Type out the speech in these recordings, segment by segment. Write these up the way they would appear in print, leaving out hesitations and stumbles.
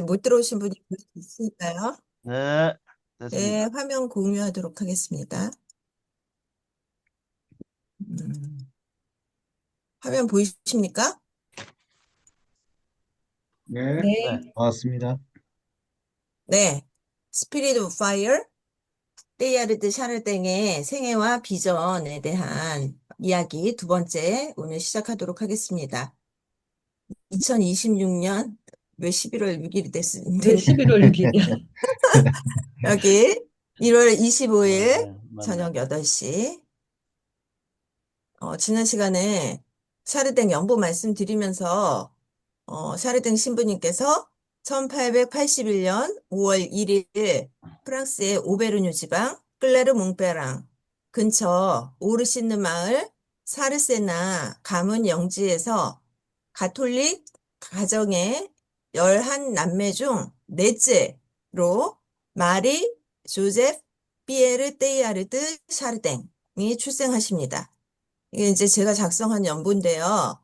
못 들어오신 분이 있으니까요. 네, 네, 됐습니다. 화면 공유하도록 하겠습니다. 음, 화면 보이십니까? 네, 네, 네, 반갑습니다. 네. 스피릿 오브 파이어, 때야르드 샤르댕의 생애와 비전에 대한 이야기 두 번째 오늘 시작하도록 하겠습니다. 2026년 왜 11월 6일이 왜 됐는데 11월 6일이야? 여기 1월 25일 네, 맞네. 저녁 8시 지난 시간에 샤르댕 연보 말씀드리면서 샤르댕 신부님께서 1881년 5월 1일 프랑스의 오베르뉴 지방 클레르 몽페랑 근처 오르시느 마을 사르세나 가문 영지에서 가톨릭 가정의 11남매 중 넷째로 마리 조제프 피에르 테이아르드 샤르댕이 출생하십니다. 이게 이제 제가 작성한 연보인데요.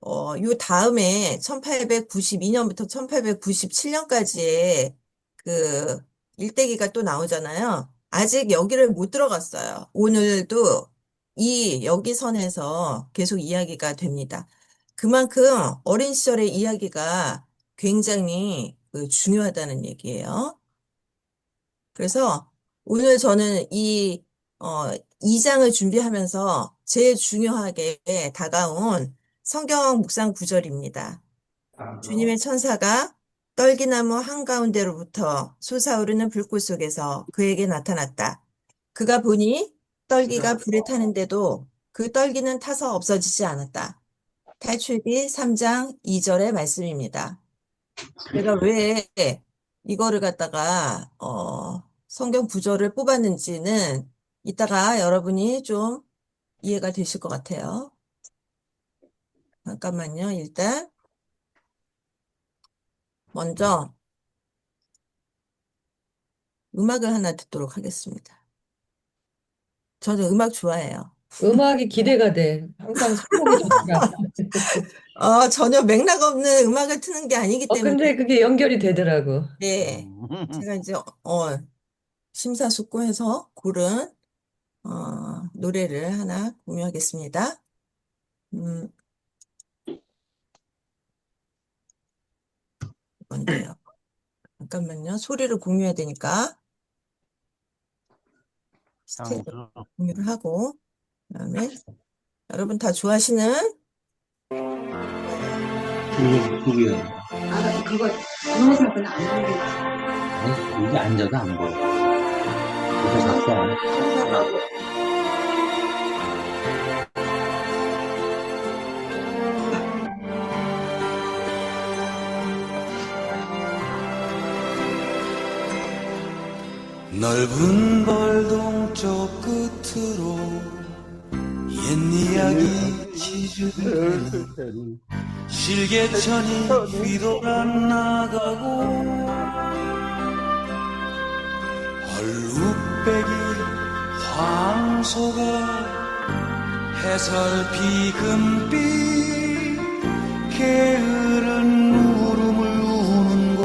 요 다음에 1892년부터 1897년까지의 그 일대기가 또 나오잖아요. 아직 여기를 못 들어갔어요. 오늘도 이 여기선에서 계속 이야기가 됩니다. 그만큼 어린 시절의 이야기가 굉장히 중요하다는 얘기예요. 그래서 오늘 저는 어, 이 장을 준비하면서 제일 중요하게 다가온 성경 묵상 구절입니다. 주님의 천사가 떨기나무 한가운데로부터 솟아오르는 불꽃 속에서 그에게 나타났다. 그가 보니 떨기가 불에 타는데도 그 떨기는 타서 없어지지 않았다. 탈출기 3장 2절의 말씀입니다. 제가 왜 이거를 갖다가 성경 구절을 뽑았는지는 이따가 여러분이 좀 이해가 되실 것 같아요. 잠깐만요. 일단 먼저 음악을 하나 듣도록 하겠습니다. 저는 음악 좋아해요. 음악이 기대가 돼. 항상 선곡이 좋더라. 전혀 맥락 없는 음악을 트는 게 아니기 때문에 근데 그게 연결이 되더라고. 네, 제가 이제 심사숙고해서 고른 노래를 하나 공유하겠습니다. 음, 뭔데요? 잠깐만요. 소리를 공유해야 되니까 스택을 장수. 공유를 하고 그다음에 여러분 다 좋아하시는 그게요. 그거 동영상은 안 보이겠지. 여기 앉아도 안 보여. 그래서 작성 안 해. 넓은 벌동 쪽 끝으로 옛 이야기 지르는 실개천이 휘돌아 나가고 얼룩배기 황소가 해설피 금빛 게으른 울음을 우는 곳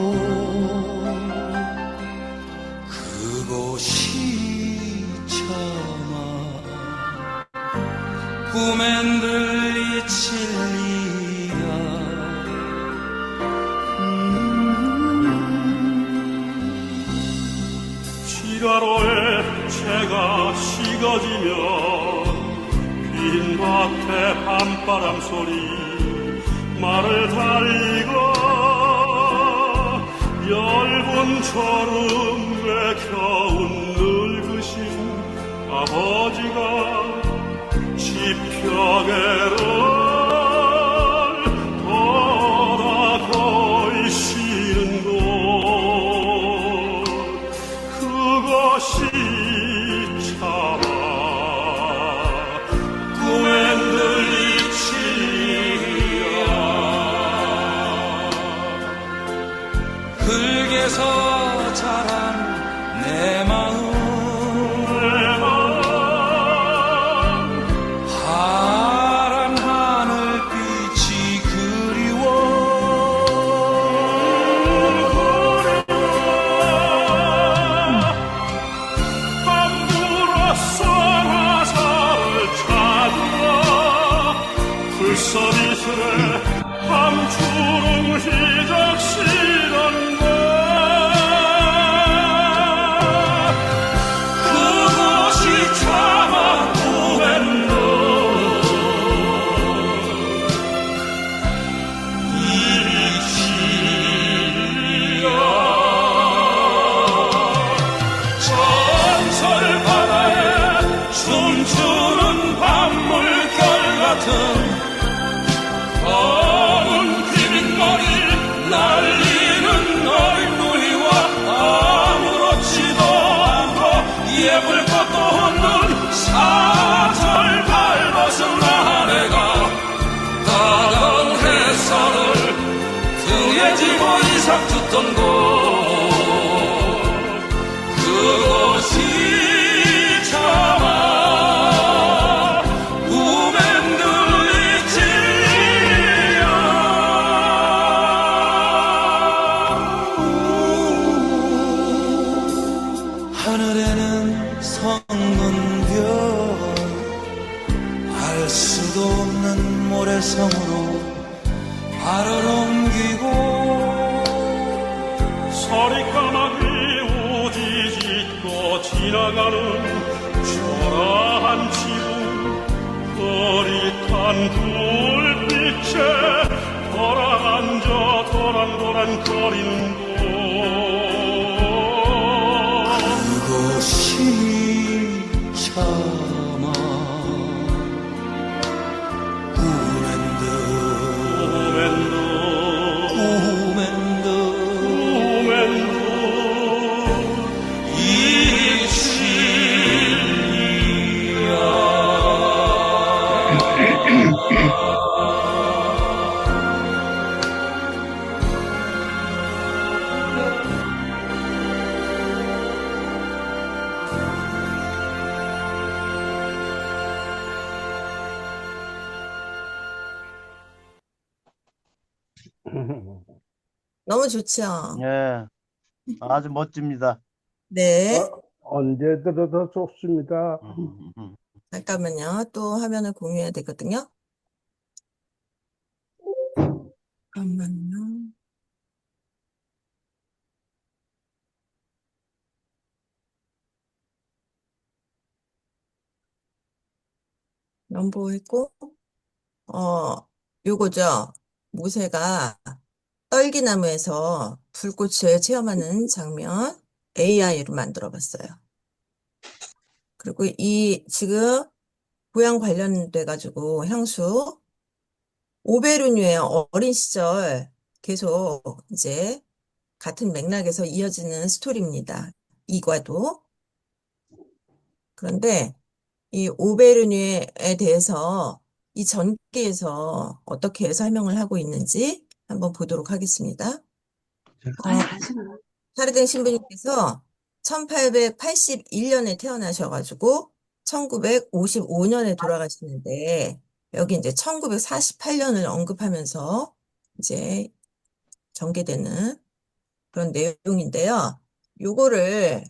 그곳이 차마 꿈엔 들리칠 리야 지가로에 채가 식어지면 빈 밭에 밤바람 소리 말을 달리고 얇은 졸음에 겨운 늙으신 아버지가 지평에를 돌아 거이시는 곳 그것이 차마 꿈엔 들리치리라 흙에서 자란 내 마음 파란 하늘빛이 그리워 검은 휘빗머리 날리는 얼굴이와 아무렇지도 않고 예쁠 것도 없는 사절 밟아서 아내가 따가운 햇살을 등에 지고 이삭 듣던 곳 그것이 차마 꿈엔 들리지요 하늘에는 성문별 알 수도 없는 모래성으로 발을 옮기고 서리까마귀 오지 짓고 지나가는 초라한 지붕 흐릿한 불빛에 돌아앉아 도란도란 거리는 곳 그것이 차마 꿈엔 듯 우멘도 너무 좋죠? 예, 아주 멋집니다. 네. 언제 들어도 좋습니다. 잠깐만요. 또 화면을 공유해야 되거든요. 잠깐만요. 연보했고, 요거죠. 모세가 떨기나무에서 불꽃을 체험하는 장면 AI로 만들어 봤어요. 그리고 지금 고향 관련돼 가지고 향수 오베르뉴의 어린 시절 계속 이제 같은 맥락에서 이어지는 스토리입니다. 이과도. 그런데 이 오베르뉴에 대해서 이 전기에서 어떻게 설명을 하고 있는지 한번 보도록 하겠습니다. 아니, 하시나. 차르댕 신부님께서 1881년에 태어나셔가지고 1955년에 돌아가시는데 여기 이제 1948년을 언급하면서 이제 전개되는 그런 내용인데요. 요거를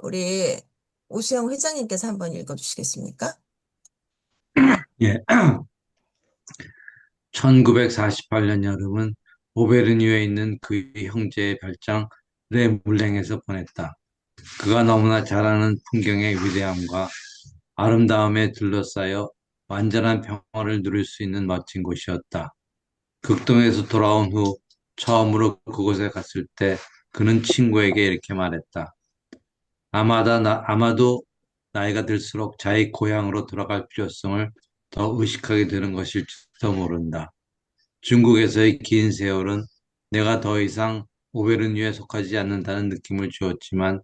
우리 오수영 회장님께서 한번 읽어주시겠습니까? 예. 1948년 여름은 오베르니에 있는 그의 형제의 별장 레물랭에서 보냈다. 그가 너무나 잘 아는 풍경의 위대함과 아름다움에 둘러싸여 완전한 평화를 누릴 수 있는 멋진 곳이었다. 극동에서 돌아온 후 처음으로 그곳에 갔을 때 그는 친구에게 이렇게 말했다. 아마도 나이가 들수록 자기 고향으로 돌아갈 필요성을 더 의식하게 되는 것일지도 모른다. 중국에서의 긴 세월은 내가 더 이상 오베르니에 속하지 않는다는 느낌을 주었지만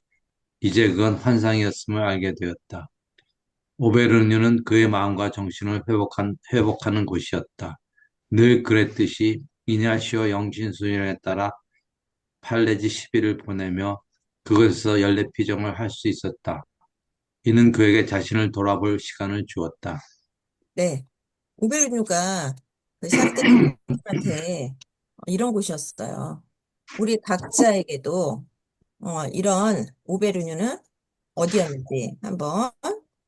이제 그건 환상이었음을 알게 되었다. 오베르니는 그의 마음과 정신을 회복하는 곳이었다. 늘 그랬듯이 이냐시오 영신순례에 따라 8 내지 10일을 보내며 그것에서 연례피정을 할 수 있었다. 이는 그에게 자신을 돌아볼 시간을 주었다. 네. 오베르뉴가 그 샤르테한테 이런 곳이었어요. 우리 각자에게도 이런 오베르뉴는 어디였는지 한번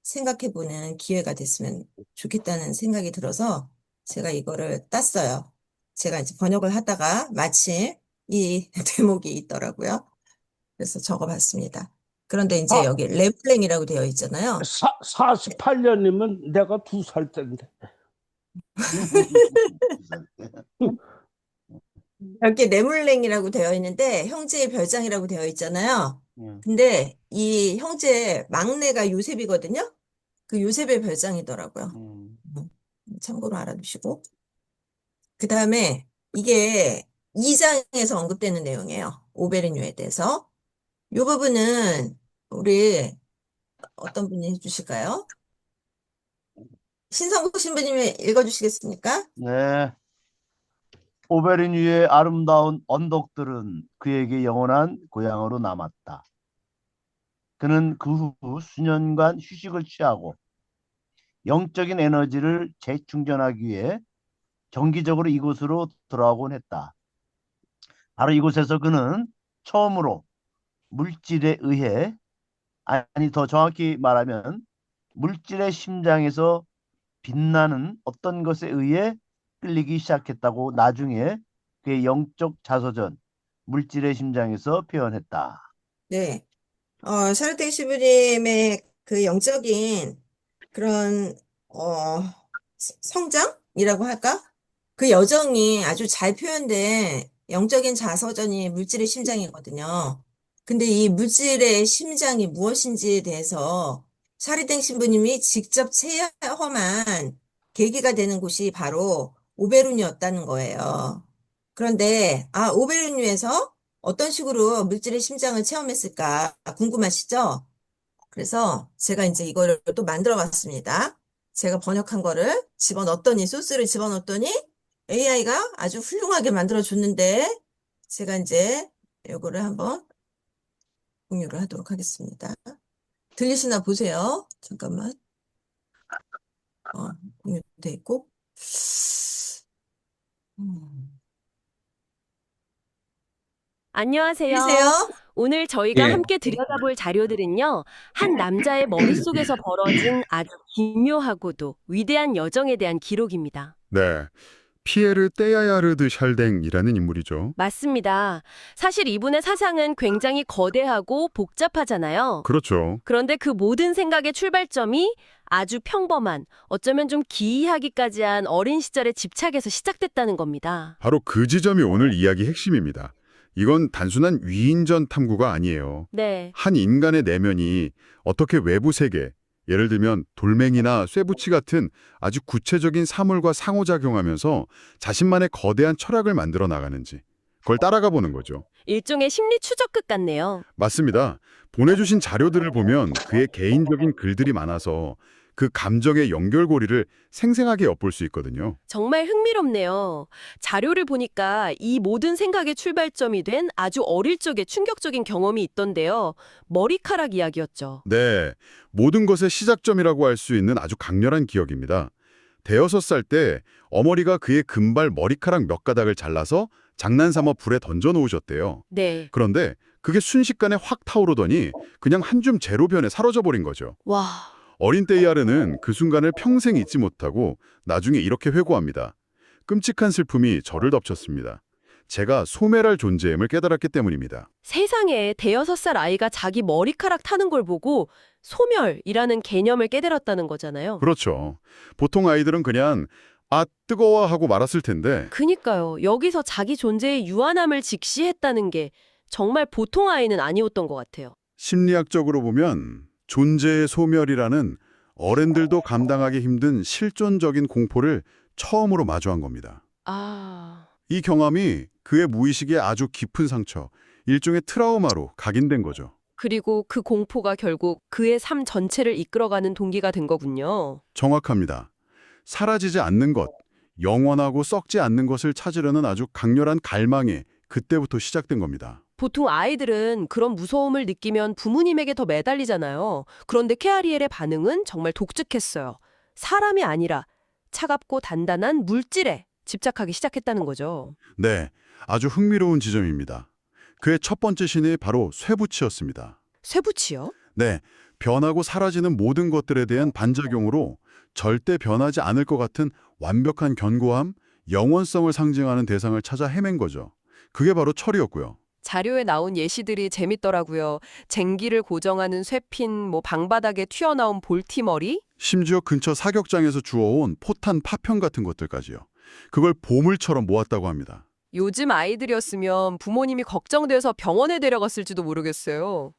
생각해보는 기회가 됐으면 좋겠다는 생각이 들어서 제가 이거를 땄어요. 제가 이제 번역을 하다가 마침 이 대목이 있더라고요. 그래서 적어봤습니다. 그런데 이제 여기 렘플랭이라고 되어 있잖아요. 48년이면 내가 2살 때인데. 여기 레물랭이라고 되어 있는데 형제의 별장이라고 되어 있잖아요. 근데 이 형제 막내가 요셉이거든요. 그 요셉의 별장이더라고요. 참고로 알아두시고. 그 다음에 이게 2장에서 언급되는 내용이에요. 오베르뉴에 대해서. 이 부분은 우리 어떤 분이 해주실까요? 신성국 신부님이 읽어주시겠습니까? 네. 오베르뉴의 아름다운 언덕들은 그에게 영원한 고향으로 남았다. 그는 그 후 수년간 휴식을 취하고 영적인 에너지를 재충전하기 위해 정기적으로 이곳으로 돌아오곤 했다. 바로 이곳에서 그는 처음으로 물질에 의해, 아니 더 정확히 말하면 물질의 심장에서 빛나는 어떤 것에 의해 끌리기 시작했다고 나중에 그의 영적 자서전 물질의 심장에서 표현했다. 네. 샤르탱 신부님의 그 영적인 그런, 성장이라고 할까? 그 여정이 아주 잘 표현된 영적인 자서전이 물질의 심장이거든요. 근데 이 물질의 심장이 무엇인지에 대해서 샤르탱 신부님이 직접 체험한 계기가 되는 곳이 바로 오베르뉴였다는 거예요. 그런데, 오베르뉴에서 어떤 식으로 물질의 심장을 체험했을까 궁금하시죠? 그래서 제가 이제 이거를 또 만들어 봤습니다. 제가 번역한 거를 집어넣었더니, 소스를 집어넣었더니 AI가 아주 훌륭하게 만들어 줬는데, 제가 이제 이거를 한번 공유를 하도록 하겠습니다. 들리시나 보세요. 잠깐만. 공유돼 있고. 안녕하세요. 들리세요? 오늘 저희가 예. 함께 들여다볼 자료들은요, 한 남자의 머릿속에서 벌어진 아주 기묘하고도 위대한 여정에 대한 기록입니다. 네, 피에르 떼야야르드 샬댕이라는 인물이죠. 맞습니다. 사실 이분의 사상은 굉장히 거대하고 복잡하잖아요. 그렇죠. 그런데 그 모든 생각의 출발점이 아주 평범한, 어쩌면 좀 기이하기까지 한 어린 시절의 집착에서 시작됐다는 겁니다. 바로 그 지점이 오늘 이야기 핵심입니다. 이건 단순한 위인전 탐구가 아니에요. 네. 한 인간의 내면이 어떻게 외부 세계, 예를 들면 돌멩이나 쇠붙이 같은 아주 구체적인 사물과 상호작용하면서 자신만의 거대한 철학을 만들어 나가는지 그걸 따라가 보는 거죠. 일종의 심리 추적극 같네요. 맞습니다. 보내주신 자료들을 보면 그의 개인적인 글들이 많아서 그 감정의 연결고리를 생생하게 엿볼 수 있거든요. 정말 흥미롭네요. 자료를 보니까 이 모든 생각의 출발점이 된 아주 어릴 적의 충격적인 경험이 있던데요. 머리카락 이야기였죠. 네, 모든 것의 시작점이라고 할 수 있는 아주 강렬한 기억입니다. 대여섯 살 때 어머니가 그의 금발 머리카락 몇 가닥을 잘라서 장난삼아 불에 던져 놓으셨대요. 네. 그런데 그게 순식간에 확 타오르더니 그냥 한 줌 제로변에 사라져 버린 거죠. 와. 어린 떼이아르는 그 순간을 평생 잊지 못하고 나중에 이렇게 회고합니다. 끔찍한 슬픔이 저를 덮쳤습니다. 제가 소멸할 존재임을 깨달았기 때문입니다. 세상에 대여섯 살 아이가 자기 머리카락 타는 걸 보고 소멸이라는 개념을 깨달았다는 거잖아요. 그렇죠. 보통 아이들은 그냥 아 뜨거워 하고 말았을 텐데 그니까요. 여기서 자기 존재의 유한함을 직시했다는 게 정말 보통 아이는 아니었던 것 같아요. 심리학적으로 보면 존재의 소멸이라는 어른들도 감당하기 힘든 실존적인 공포를 처음으로 마주한 겁니다. 아... 이 경험이 그의 무의식에 아주 깊은 상처, 일종의 트라우마로 각인된 거죠. 그리고 그 공포가 결국 그의 삶 전체를 이끌어가는 동기가 된 거군요. 정확합니다. 사라지지 않는 것, 영원하고 썩지 않는 것을 찾으려는 아주 강렬한 갈망이 그때부터 시작된 겁니다. 보통 아이들은 그런 무서움을 느끼면 부모님에게 더 매달리잖아요. 그런데 케아리엘의 반응은 정말 독특했어요. 사람이 아니라 차갑고 단단한 물질에 집착하기 시작했다는 거죠. 네, 아주 흥미로운 지점입니다. 그의 첫 번째 신이 바로 쇠붙이였습니다. 쇠붙이요? 네, 변하고 사라지는 모든 것들에 대한 반작용으로 절대 변하지 않을 것 같은 완벽한 견고함, 영원성을 상징하는 대상을 찾아 헤맨 거죠. 그게 바로 철이었고요. 자료에 나온 예시들이 재밌더라고요. 쟁기를 고정하는 쇠핀, 방바닥에 튀어나온 볼티머리? 심지어 근처 사격장에서 주워온 포탄 파편 같은 것들까지요. 그걸 보물처럼 모았다고 합니다. 요즘 아이들이었으면 부모님이 걱정돼서 병원에 데려갔을지도 모르겠어요.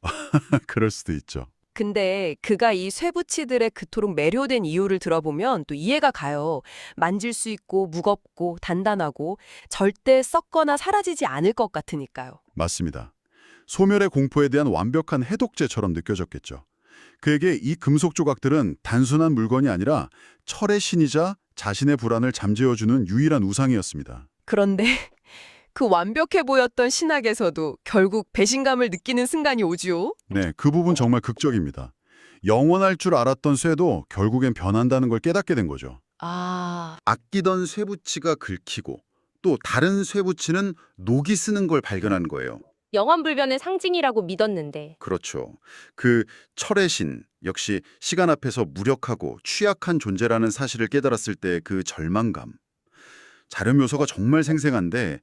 그럴 수도 있죠. 근데 그가 이 쇠붙이들의 그토록 매료된 이유를 들어보면 또 이해가 가요. 만질 수 있고 무겁고 단단하고 절대 썩거나 사라지지 않을 것 같으니까요. 맞습니다. 소멸의 공포에 대한 완벽한 해독제처럼 느껴졌겠죠. 그에게 이 금속 조각들은 단순한 물건이 아니라 철의 신이자 자신의 불안을 잠재워주는 유일한 우상이었습니다. 그런데 그 완벽해 보였던 신학에서도 결국 배신감을 느끼는 순간이 오죠. 네, 그 부분 정말 극적입니다. 영원할 줄 알았던 쇠도 결국엔 변한다는 걸 깨닫게 된 거죠. 아, 아끼던 쇠붙이가 긁히고 또 다른 쇠붙이는 녹이 쓰는 걸 발견한 거예요. 영원불변의 상징이라고 믿었는데. 그렇죠. 그 철의 신 역시 시간 앞에서 무력하고 취약한 존재라는 사실을 깨달았을 때 그 절망감. 자료 묘사가 정말 생생한데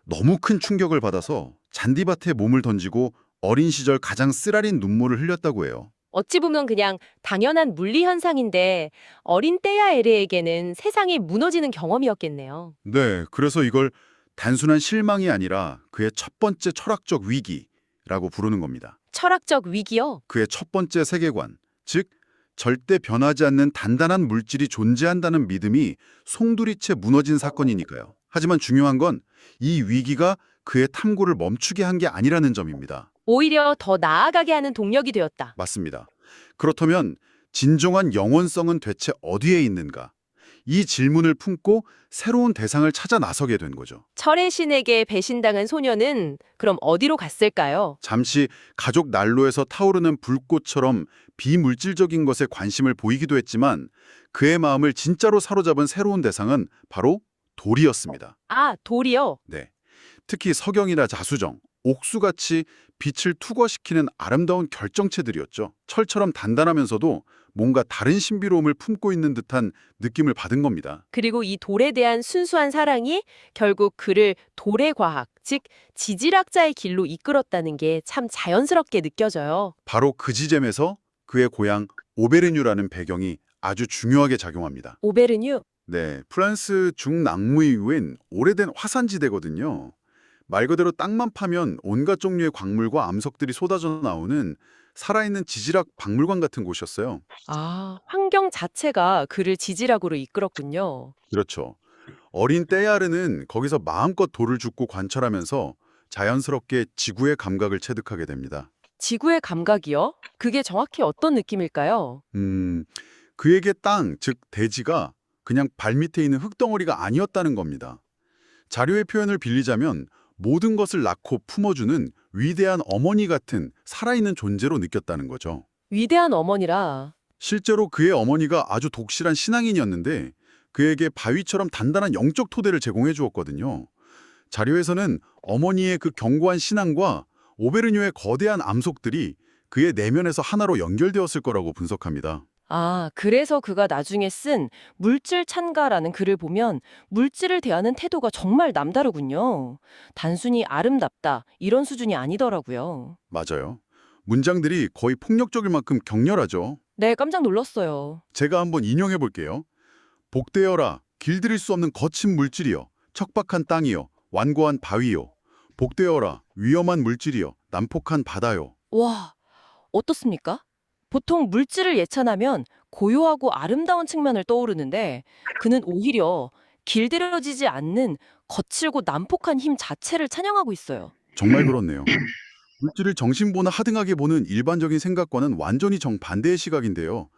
너무 큰 충격을 받아서 잔디밭에 몸을 던지고 어린 시절 가장 쓰라린 눈물을 흘렸다고 해요. 어찌 보면 그냥 당연한 물리 현상인데 어린 때야 에레에게는 세상이 무너지는 경험이었겠네요. 네, 그래서 이걸 단순한 실망이 아니라 그의 첫 번째 철학적 위기라고 부르는 겁니다. 철학적 위기요? 그의 첫 번째 세계관, 즉 절대 변하지 않는 단단한 물질이 존재한다는 믿음이 송두리째 무너진 사건이니까요. 하지만 중요한 건 이 위기가 그의 탐구를 멈추게 한 게 아니라는 점입니다. 오히려 더 나아가게 하는 동력이 되었다. 맞습니다. 그렇다면 진정한 영원성은 대체 어디에 있는가? 이 질문을 품고 새로운 대상을 찾아 나서게 된 거죠. 철의 신에게 배신당한 소녀는 그럼 어디로 갔을까요? 잠시 가족 난로에서 타오르는 불꽃처럼 비물질적인 것에 관심을 보이기도 했지만 그의 마음을 진짜로 사로잡은 새로운 대상은 바로 돌이었습니다. 아, 돌이요? 네. 특히 석영이나 자수정, 옥수같이 빛을 투과시키는 아름다운 결정체들이었죠. 철처럼 단단하면서도 뭔가 다른 신비로움을 품고 있는 듯한 느낌을 받은 겁니다. 그리고 이 돌에 대한 순수한 사랑이 결국 그를 돌의 과학, 즉 지질학자의 길로 이끌었다는 게 참 자연스럽게 느껴져요. 바로 그 지점에서 그의 고향 오베르뉴라는 배경이 아주 중요하게 작용합니다. 오베르뉴? 네, 프랑스 중남부 이후엔 오래된 화산지대거든요. 말 그대로 땅만 파면 온갖 종류의 광물과 암석들이 쏟아져 나오는 살아있는 지질학 박물관 같은 곳이었어요. 아, 환경 자체가 그를 지질학으로 이끌었군요. 그렇죠. 어린 떼야르는 거기서 마음껏 돌을 줍고 관찰하면서 자연스럽게 지구의 감각을 체득하게 됩니다. 지구의 감각이요? 그게 정확히 어떤 느낌일까요? 그에게 땅, 즉 대지가 그냥 발밑에 있는 흙덩어리가 아니었다는 겁니다. 자료의 표현을 빌리자면 모든 것을 낳고 품어주는 위대한 어머니 같은 살아있는 존재로 느꼈다는 거죠. 위대한 어머니라. 실제로 그의 어머니가 아주 독실한 신앙인이었는데 그에게 바위처럼 단단한 영적 토대를 제공해 주었거든요. 자료에서는 어머니의 그 견고한 신앙과 오베르뉴의 거대한 암석들이 그의 내면에서 하나로 연결되었을 거라고 분석합니다. 아, 그래서 그가 나중에 쓴 물질 찬가라는 글을 보면 물질을 대하는 태도가 정말 남다르군요. 단순히 아름답다 이런 수준이 아니더라고요. 맞아요. 문장들이 거의 폭력적일 만큼 격렬하죠. 네, 깜짝 놀랐어요. 제가 한번 인용해 볼게요. 복되어라, 길들일 수 없는 거친 물질이여, 척박한 땅이여, 완고한 바위여. 복되어라, 위험한 물질이여, 난폭한 바다여. 와, 어떻습니까? 보통 물질을 예찬하면 고요하고 아름다운 측면을 떠오르는데 그는 오히려 길들여지지 않는 거칠고 난폭한 힘 자체를 찬양하고 있어요. 정말 그렇네요. 물질을 정신보나 하등하게 보는 일반적인 생각과는 완전히 정반대의 시각인데요.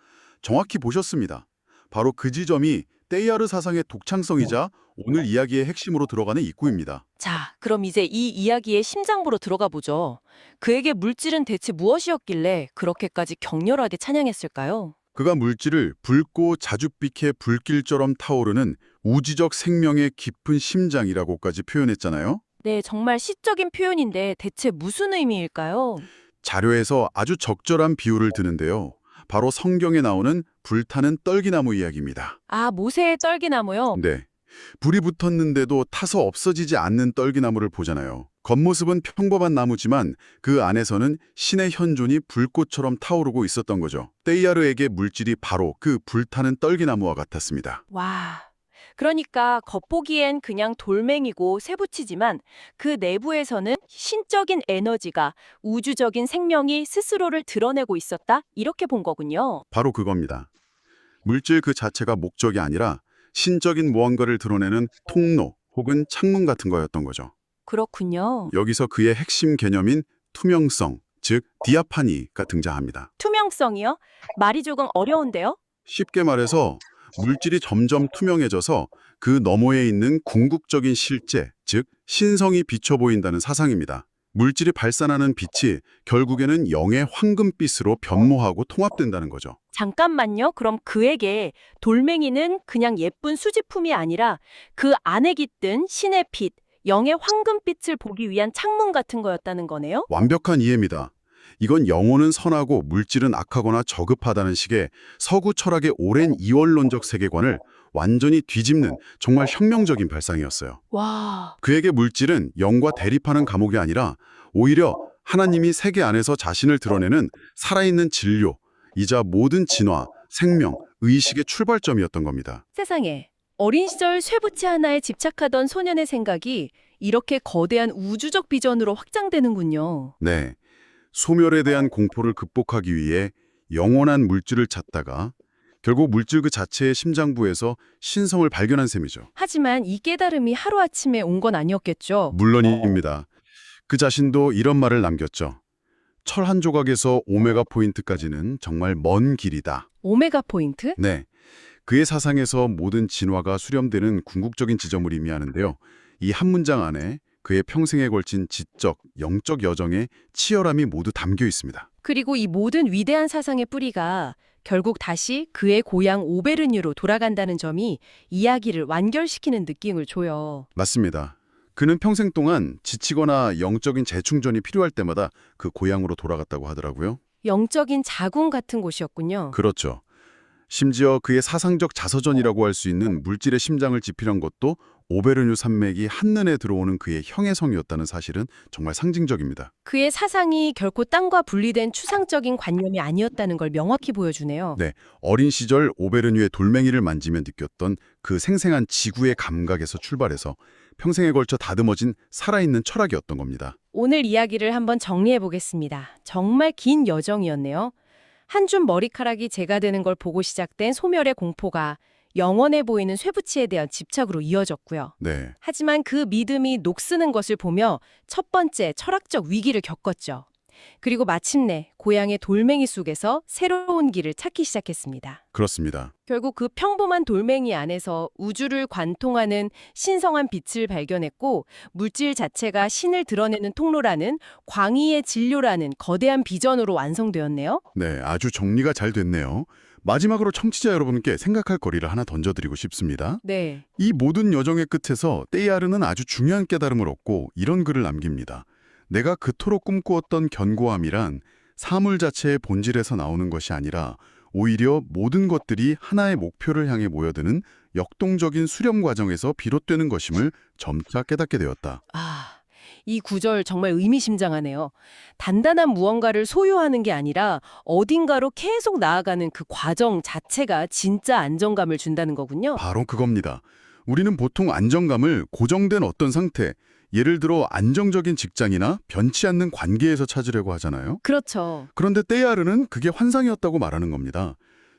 정확히 보셨습니다. 바로 그 지점이 떼야르 사상의 독창성이자 오늘 이야기의 핵심으로 들어가는 입구입니다. 자, 그럼 이제 이 이야기의 심장부로 들어가 보죠. 그에게 물질은 대체 무엇이었길래 그렇게까지 격렬하게 찬양했을까요? 그가 물질을 붉고 자줏빛의 불길처럼 타오르는 우주적 생명의 깊은 심장이라고까지 표현했잖아요. 네, 정말 시적인 표현인데 대체 무슨 의미일까요? 자료에서 아주 적절한 비유를 드는데요. 바로 성경에 나오는 불타는 떨기나무 이야기입니다. 아, 모세의 떨기나무요? 네. 불이 붙었는데도 타서 없어지지 않는 떨기나무를 보잖아요. 겉모습은 평범한 나무지만 그 안에서는 신의 현존이 불꽃처럼 타오르고 있었던 거죠. 떼야르에게 물질이 바로 그 불타는 떨기나무와 같았습니다. 와, 그러니까 겉보기엔 그냥 돌멩이고 쇠붙이지만 그 내부에서는 신적인 에너지가 우주적인 생명이 스스로를 드러내고 있었다. 이렇게 본 거군요. 바로 그겁니다. 물질 그 자체가 목적이 아니라 신적인 무언가를 드러내는 통로 혹은 창문 같은 거였던 거죠. 그렇군요. 여기서 그의 핵심 개념인 투명성, 즉 디아파니가 등장합니다. 투명성이요? 말이 조금 어려운데요? 쉽게 말해서 물질이 점점 투명해져서 그 너머에 있는 궁극적인 실제, 즉 신성이 비쳐 보인다는 사상입니다. 물질이 발산하는 빛이 결국에는 영의 황금빛으로 변모하고 통합된다는 거죠. 잠깐만요. 그럼 그에게 돌멩이는 그냥 예쁜 수집품이 아니라 그 안에 깃든 신의 빛, 영의 황금빛을 보기 위한 창문 같은 거였다는 거네요? 완벽한 이해입니다. 이건 영혼은 선하고 물질은 악하거나 저급하다는 식의 서구 철학의 오랜 이원론적 세계관을 완전히 뒤집는 정말 혁명적인 발상이었어요. 와, 그에게 물질은 영과 대립하는 감옥이 아니라 오히려 하나님이 세계 안에서 자신을 드러내는 살아있는 진료이자 모든 진화, 생명, 의식의 출발점이었던 겁니다. 세상에. 어린 시절 쇠붙이 하나에 집착하던 소년의 생각이 이렇게 거대한 우주적 비전으로 확장되는군요. 네, 소멸에 대한 공포를 극복하기 위해 영원한 물질을 찾다가 결국 물질 그 자체의 심장부에서 신성을 발견한 셈이죠. 하지만 이 깨달음이 하루아침에 온 건 아니었겠죠. 물론입니다. 그 자신도 이런 말을 남겼죠. 철 한 조각에서 오메가 포인트까지는 정말 먼 길이다. 오메가 포인트? 네, 그의 사상에서 모든 진화가 수렴되는 궁극적인 지점을 의미하는데요. 이 한 문장 안에 그의 평생에 걸친 지적, 영적 여정의 치열함이 모두 담겨 있습니다. 그리고 이 모든 위대한 사상의 뿌리가 결국 다시 그의 고향 오베르뉴로 돌아간다는 점이 이야기를 완결시키는 느낌을 줘요. 맞습니다. 그는 평생 동안 지치거나 영적인 재충전이 필요할 때마다 그 고향으로 돌아갔다고 하더라고요. 영적인 자궁 같은 곳이었군요. 그렇죠. 심지어 그의 사상적 자서전이라고 할 수 있는 물질의 심장을 지필한 것도 오베르뉴 산맥이 한눈에 들어오는 그의 형해성이었다는 사실은 정말 상징적입니다. 그의 사상이 결코 땅과 분리된 추상적인 관념이 아니었다는 걸 명확히 보여주네요. 네, 어린 시절 오베르뉴의 돌멩이를 만지며 느꼈던 그 생생한 지구의 감각에서 출발해서 평생에 걸쳐 다듬어진 살아있는 철학이었던 겁니다. 오늘 이야기를 한번 정리해 보겠습니다. 정말 긴 여정이었네요. 한 줌 머리카락이 재가 되는 걸 보고 시작된 소멸의 공포가 영원해 보이는 쇠붙이에 대한 집착으로 이어졌고요. 네, 하지만 그 믿음이 녹쓰는 것을 보며 첫 번째 철학적 위기를 겪었죠. 그리고 마침내 고향의 돌멩이 속에서 새로운 길을 찾기 시작했습니다. 그렇습니다. 결국 그 평범한 돌멩이 안에서 우주를 관통하는 신성한 빛을 발견했고 물질 자체가 신을 드러내는 통로라는 광의의 진료라는 거대한 비전으로 완성되었네요. 네, 아주 정리가 잘 됐네요. 마지막으로 청취자 여러분께 생각할 거리를 하나 던져드리고 싶습니다. 네. 이 모든 여정의 끝에서 떼야르는 아주 중요한 깨달음을 얻고 이런 글을 남깁니다. 내가 그토록 꿈꾸었던 견고함이란 사물 자체의 본질에서 나오는 것이 아니라 오히려 모든 것들이 하나의 목표를 향해 모여드는 역동적인 수렴 과정에서 비롯되는 것임을 점차 깨닫게 되었다. 이 구절 정말 의미심장하네요. 단단한 무언가를 소유하는 게 아니라 어딘가로 계속 나아가는 그 과정 자체가 진짜 안정감을 준다는 거군요. 바로 그겁니다. 우리는 보통 안정감을 고정된 어떤 상태, 예를 들어 안정적인 직장이나 변치 않는 관계에서 찾으려고 하잖아요. 그렇죠. 그런데 떼야르는 그게 환상이었다고 말하는 겁니다.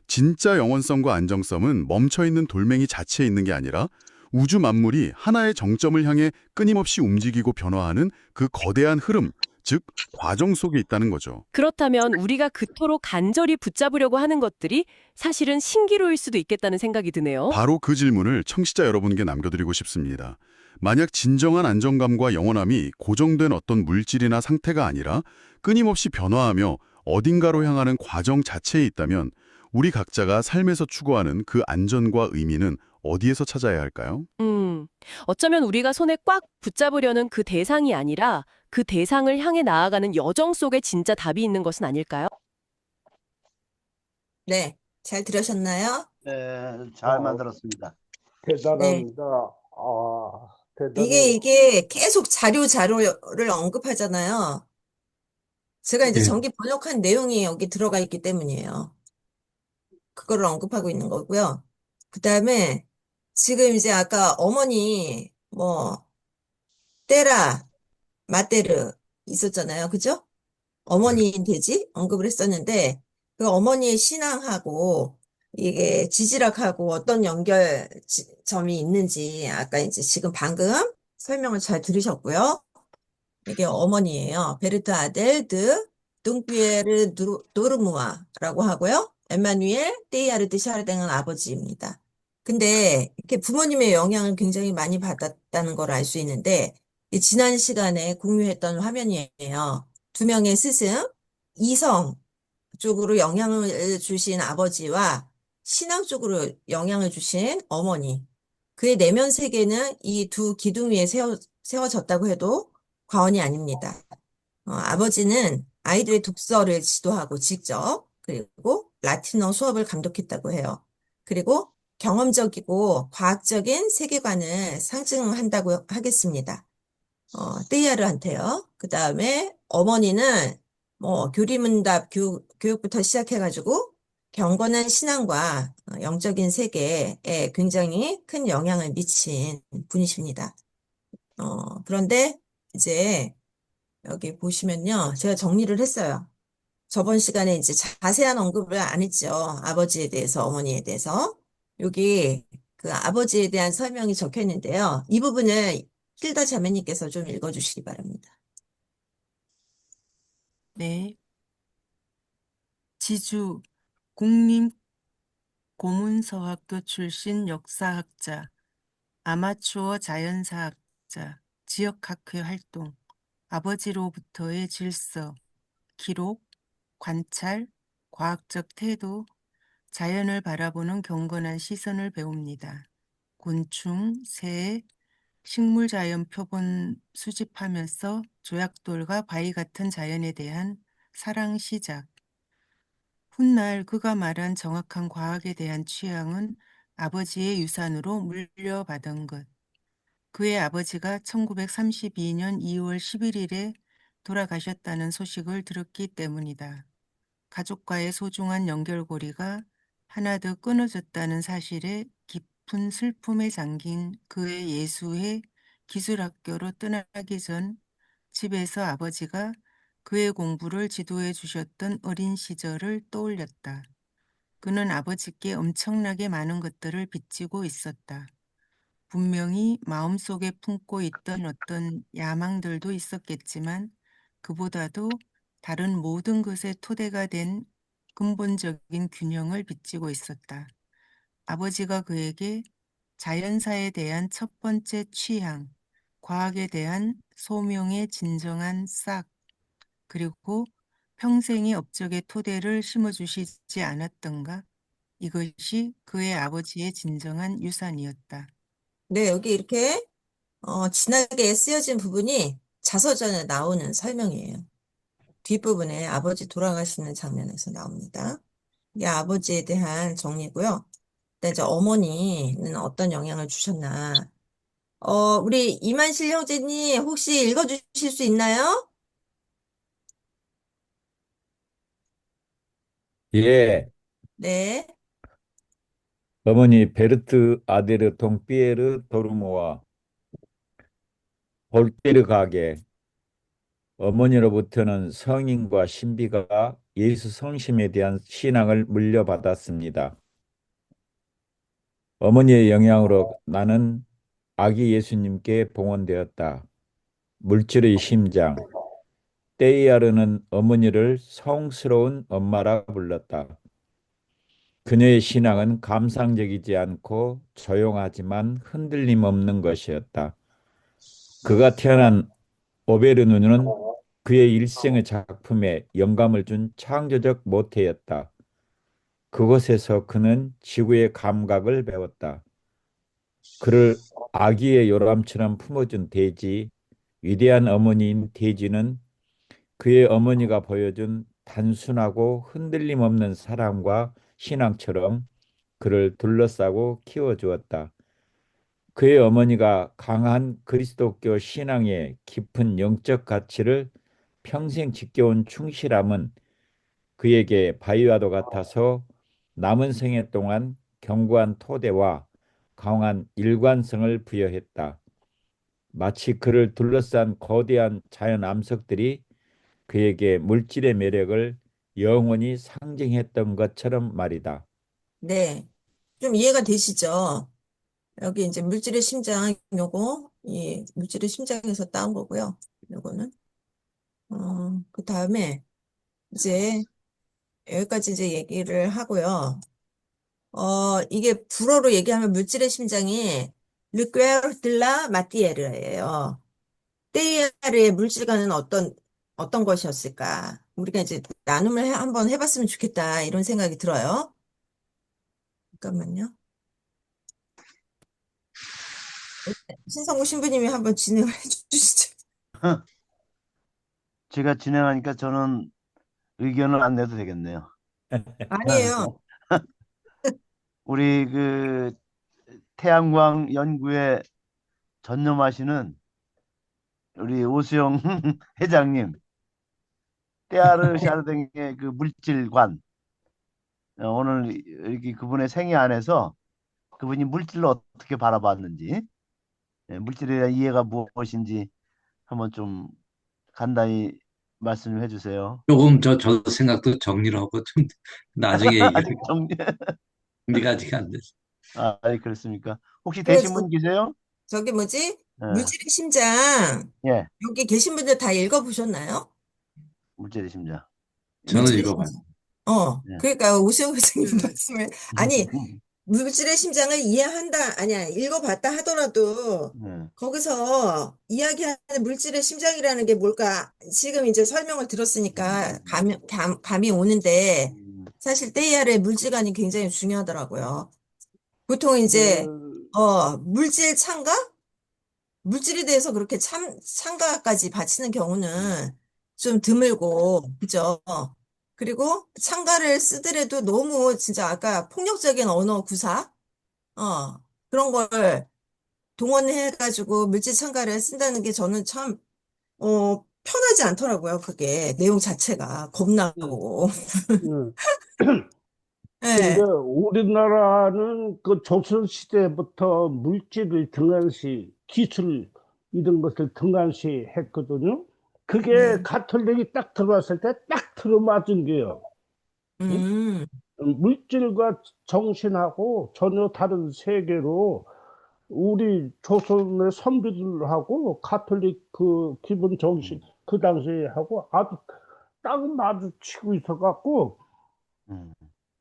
진짜 영원성과 안정성은 멈춰있는 돌멩이 자체에 있는 게 아니라 우주 만물이 하나의 정점을 향해 끊임없이 움직이고 변화하는 그 거대한 흐름, 즉 과정 속에 있다는 거죠. 그렇다면 우리가 그토록 간절히 붙잡으려고 하는 것들이 사실은 신기루일 수도 있겠다는 생각이 드네요. 바로 그 질문을 청취자 여러분께 남겨드리고 싶습니다. 만약 진정한 안정감과 영원함이 고정된 어떤 물질이나 상태가 아니라 끊임없이 변화하며 어딘가로 향하는 과정 자체에 있다면 우리 각자가 삶에서 추구하는 그 안전과 의미는 어디에서 찾아야 할까요? 어쩌면 우리가 손에 꽉 붙잡으려는 그 대상이 아니라 그 대상을 향해 나아가는 여정 속에 진짜 답이 있는 것은 아닐까요? 네, 잘 들으셨나요? 네, 잘 만들었습니다. 네. 대단합니다. 대단해요. 이게 계속 자료를 언급하잖아요. 제가 이제 네. 정기 번역한 내용이 여기 들어가 있기 때문이에요. 그거를 언급하고 있는 거고요. 그 다음에 지금 이제 아까 어머니, 뭐, 때라, 마테르 있었잖아요. 그죠? 어머니인 돼지 언급을 했었는데, 그 어머니의 신앙하고 이게 지지락하고 어떤 점이 있는지 아까 이제 지금 방금 설명을 잘 들으셨고요. 이게 어머니예요. 베르트 아델 드 둥피에르 노르무아라고 하고요. 엠마누엘 떼이아르 드 샤르댕은 아버지입니다. 근데 이렇게 부모님의 영향을 굉장히 많이 받았다는 걸 알 수 있는데 이 지난 시간에 공유했던 화면이에요. 두 명의 스승, 이성 쪽으로 영향을 주신 아버지와 신앙 쪽으로 영향을 주신 어머니. 그의 내면 세계는 이 두 기둥 위에 세워졌다고 해도 과언이 아닙니다. 아버지는 아이들의 독서를 지도하고 직접, 그리고 라틴어 수업을 감독했다고 해요. 그리고 경험적이고 과학적인 세계관을 상징한다고 하겠습니다. 떼이아르한테요. 그 다음에 어머니는 뭐 교리문답 교육부터 시작해가지고 경건한 신앙과 영적인 세계에 굉장히 큰 영향을 미친 분이십니다. 그런데 이제 여기 보시면요. 제가 정리를 했어요. 저번 시간에 이제 자세한 언급을 안 했죠. 아버지에 대해서, 어머니에 대해서. 여기 그 아버지에 대한 설명이 적혀 있는데요. 이 부분을 힐다 자매님께서 좀 읽어주시기 바랍니다. 네. 지주 국립고문서학교 출신 역사학자, 아마추어 자연사학자, 지역학회 활동, 아버지로부터의 질서, 기록, 관찰, 과학적 태도, 자연을 바라보는 경건한 시선을 배웁니다. 곤충, 새, 식물자연 표본 수집하면서 조약돌과 바위 같은 자연에 대한 사랑 시작. 훗날 그가 말한 정확한 과학에 대한 취향은 아버지의 유산으로 물려받은 것. 그의 아버지가 1932년 2월 11일에 돌아가셨다는 소식을 들었기 때문이다. 가족과의 소중한 연결고리가 하나 더 끊어졌다는 사실에 깊은 슬픔에 잠긴 그의 예수의 기술학교로 떠나기 전 집에서 아버지가 그의 공부를 지도해 주셨던 어린 시절을 떠올렸다. 그는 아버지께 엄청나게 많은 것들을 빚지고 있었다. 분명히 마음속에 품고 있던 어떤 야망들도 있었겠지만 그보다도 다른 모든 것의 토대가 된 근본적인 균형을 빚지고 있었다. 아버지가 그에게 자연사에 대한 첫 번째 취향, 과학에 대한 소명의 진정한 싹, 그리고 평생의 업적의 토대를 심어주시지 않았던가? 이것이 그의 아버지의 진정한 유산이었다. 네, 여기 이렇게 진하게 쓰여진 부분이 자서전에 나오는 설명이에요. 뒷부분에 아버지 돌아가시는 장면에서 나옵니다. 이게 아버지에 대한 정리고요. 근데 이제 어머니는 어떤 영향을 주셨나. 우리 이만실 형제님 혹시 읽어주실 수 있나요? 예, 네. 어머니 베르트 아데르 동피에르 도르모와 볼테르 가게 어머니로부터는 성인과 신비가 예수 성심에 대한 신앙을 물려받았습니다. 어머니의 영향으로 나는 아기 예수님께 봉헌되었다. 물질의 심장. 데이아르는 어머니를 성스러운 엄마라 불렀다. 그녀의 신앙은 감상적이지 않고 조용하지만 흔들림 없는 것이었다. 그가 태어난 오베르누는 그의 일생의 작품에 영감을 준 창조적 모태였다. 그곳에서 그는 지구의 감각을 배웠다. 그를 아기의 요람처럼 품어준 대지, 위대한 어머니인 대지는 그의 어머니가 보여준 단순하고 흔들림 없는 사랑과 신앙처럼 그를 둘러싸고 키워주었다. 그의 어머니가 강한 그리스도교 신앙의 깊은 영적 가치를 평생 지켜온 충실함은 그에게 바위와도 같아서 남은 생애 동안 견고한 토대와 강한 일관성을 부여했다. 마치 그를 둘러싼 거대한 자연 암석들이 그에게 물질의 매력을 영원히 상징했던 것처럼 말이다. 네. 좀 이해가 되시죠? 여기 이제 물질의 심장, 요거, 이 물질의 심장에서 따온 거고요. 요거는. 그 다음에 이제 여기까지 이제 얘기를 하고요. 이게 불어로 얘기하면 물질의 심장이 르퀘르 들라 마티에르예요. 테이아르의 물질과는 어떤 것이었을까? 우리가 이제 나눔을 한번 해봤으면 좋겠다, 이런 생각이 들어요. 잠깐만요. 신성구 신부님이 한번 진행을 해주시죠. 제가 진행하니까 저는 의견을 안 내도 되겠네요. 아니에요. 우리 그 태양광 연구에 전념하시는 우리 오수영 회장님, 테아르 샤르댕의 그 물질관, 오늘 이렇게 그분의 생애 안에서 그분이 물질을 어떻게 바라봤는지, 물질에 대한 이해가 무엇인지 한번 좀 간단히 말씀해 주세요. 조금 저도 생각도 정리를 하고 좀 나중에 얘기를 아직 정리. 정리가 아직 안 됐어. 그렇습니까? 혹시 되신 그래서 분 계세요? 저기 뭐지? 예, 물질의 심장. 예, 여기 계신 분들 다 읽어보셨나요? 물질의 심장. 저는 물질의 읽어봐요. 심장. 예. 그러니까 오세훈 교수님 말씀을, 아니, 물질의 심장을 이해한다, 아니야, 읽어봤다 하더라도, 거기서 이야기하는 물질의 심장이라는 게 뭘까, 지금 이제 설명을 들었으니까 감이 오는데, 사실 테이아르의 물질관이 굉장히 중요하더라고요. 보통 이제, 물질 참가? 물질에 대해서 그렇게 참가까지 바치는 경우는 좀 드물고, 그죠? 그리고 참가를 쓰더라도 너무 진짜 아까 폭력적인 언어 구사, 어, 그런 걸 동원해가지고 물질 참가를 쓴다는 게 저는 참, 편하지 않더라고요. 그게 내용 자체가 겁나고. 근데 예. 우리나라는 그 조선시대부터 물질을 등한시, 기술 이런 것을 등한시 했거든요. 그게 네. 가톨릭이 딱 들어왔을 때 딱 들어맞은 게요. 응? 물질과 정신하고 전혀 다른 세계로 우리 조선의 선비들하고 가톨릭 그 기본 정신 그 당시에 하고 아주 딱 마주치고 있어갖고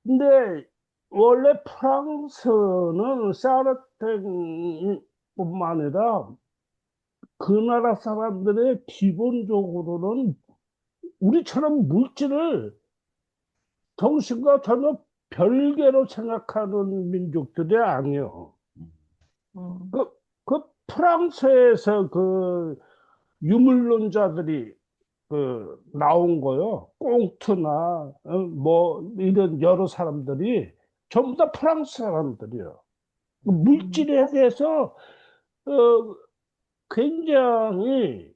근데 원래 프랑스는 사르탱뿐만 아니라 그 나라 사람들의 기본적으로는 우리처럼 물질을 정신과 전혀 별개로 생각하는 민족들이 아니에요. 그 프랑스에서 그 유물론자들이 그 나온 거요. 꽁트나 뭐 이런 여러 사람들이 전부 다 프랑스 사람들이에요. 그 물질에 대해서 굉장히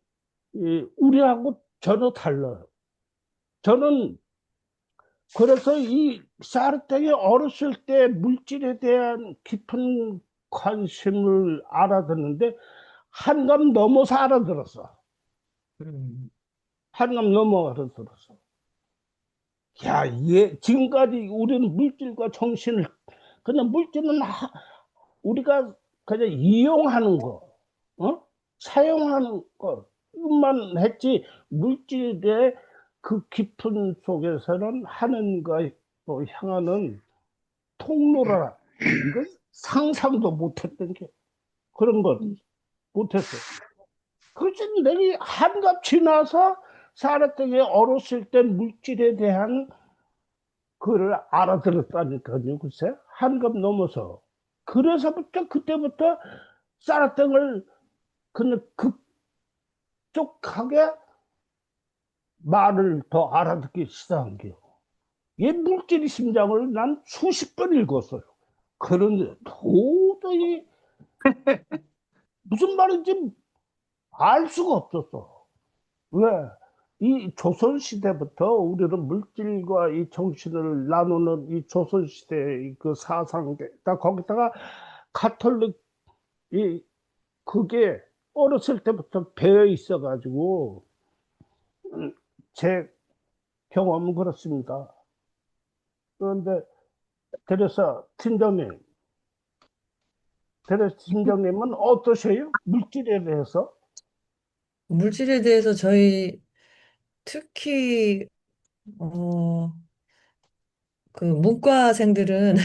우리하고 전혀 달라요. 저는 그래서 이 사르탱이 어렸을 때 물질에 대한 깊은 관심을 알아듣는데 한감 넘어서 알아들었어. 한감 넘어 알아들었어. 야, 지금까지 우리는 물질과 정신을 그냥 물질은 우리가 그냥 이용하는 거, 사용하는 것만 했지 물질의 그 깊은 속에서는 하나님과 향하는 통로라. 이건 상상도 못했던 게 그런 걸 못했어. 그래서 내가 한갑 지나서 사르탱이 어렸을 때 물질에 대한 그걸 알아들었다니까요. 글쎄 한갑 넘어서 그래서부터 그때부터 사르탱을 그냥 급속하게 말을 더 알아듣기 시작한 게요. 이 물질의 심장을 난 수십 번 읽었어요. 그런데 도저히 무슨 말인지 알 수가 없었어. 왜? 이 조선시대부터 우리는 물질과 이 정신을 나누는 이 조선시대의 그 사상, 거기다가 가톨릭 그게 어렸을 때부터 배어 있어가지고 제 경험은 그렇습니다. 그런데 그래서 팀장님은 어떠세요? 물질에 대해서? 물질에 대해서 저희 특히 어, 그 문과생들은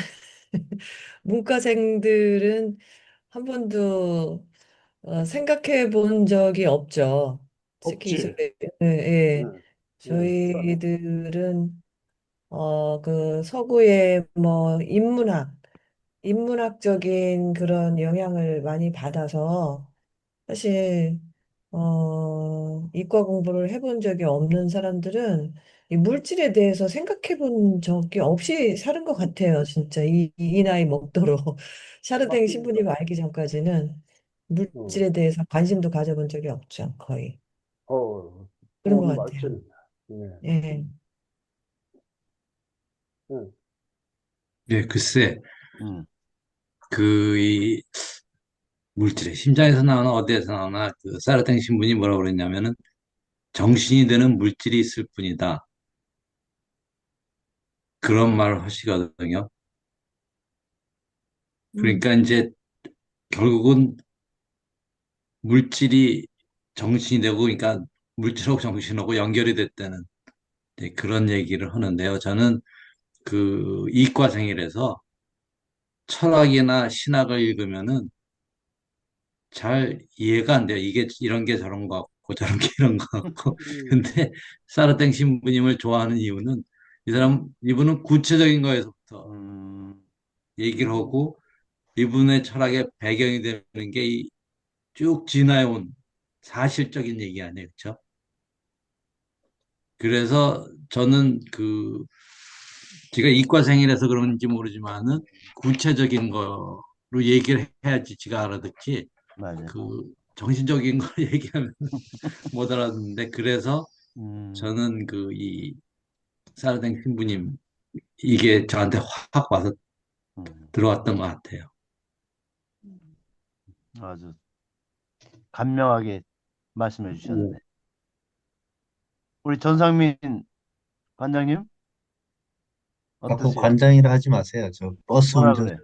한 번도 생각해 본 적이 없죠. 특히 없지. 예, 예. 응, 응, 저희들은 그 서구의 뭐 인문학적인 그런 영향을 많이 받아서 사실 이과 공부를 해본 적이 없는 사람들은 이 물질에 대해서 생각해 본 적이 없이 사는 것 같아요. 진짜 이 나이 먹도록 샤르댕 신부님 맞습니다. 알기 전까지는 응. 물질에 대해서 관심도 가져본 적이 없죠. 거의 그런 것 좋은 같아요. 말씀입니다. 네. 예. 응. 예, 글쎄, 음, 이 물질의 심장에서 나오나 어디에서 나오나 그 사르탱 신부님 뭐라고 그랬냐면은 정신이 되는 물질이 있을 뿐이다. 그런 말을 하시거든요. 그러니까 이제 결국은 물질이 정신이 되고, 그러니까 물질하고 정신하고 연결이 됐다는 그런 얘기를 하는데요. 저는 그 이과생이라서 철학이나 신학을 읽으면은 잘 이해가 안 돼요. 이게 이런 게 저런 거 같고 저런 게 이런 거 같고. 근데 사르탱 신부님을 좋아하는 이유는 이분은 구체적인 거에서부터 얘기를 하고 이분의 철학의 배경이 되는 게 쭉 지나온 사실적인 얘기 아니에요. 그렇죠? 그래서 저는 제가 이과생이라서 그런지 모르지만은 구체적인 거로 얘기를 해야지 지가 알아듣지 맞아요. 정신적인 걸 얘기하면 못 알아듣는데 그래서 음, 저는 이 사르댕 신부님 이게 저한테 확 와서 음, 들어왔던 것 같아요. 아주 간명하게 말씀해 네. 주셨네. 우리 전상민 관장님 자꾸 어떠세요? 관장이라 하지 마세요. 저 버스 뭐라 운전. 그래?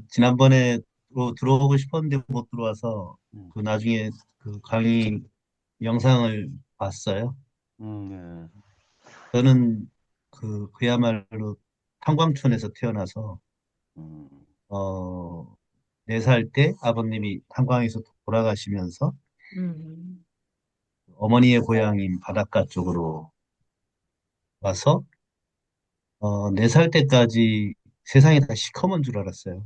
지난번에 들어오고 싶었는데 못 들어와서 음, 그 나중에 그 강의 영상을 봤어요. 네. 저는 그야말로 탄광촌에서 태어나서 음, 어, 4살 때 아버님이 탄광에서 돌아가시면서 음. 어머니의 고향인 바닷가 쪽으로 와서 4살 때까지 세상이 다 시커먼 줄 알았어요.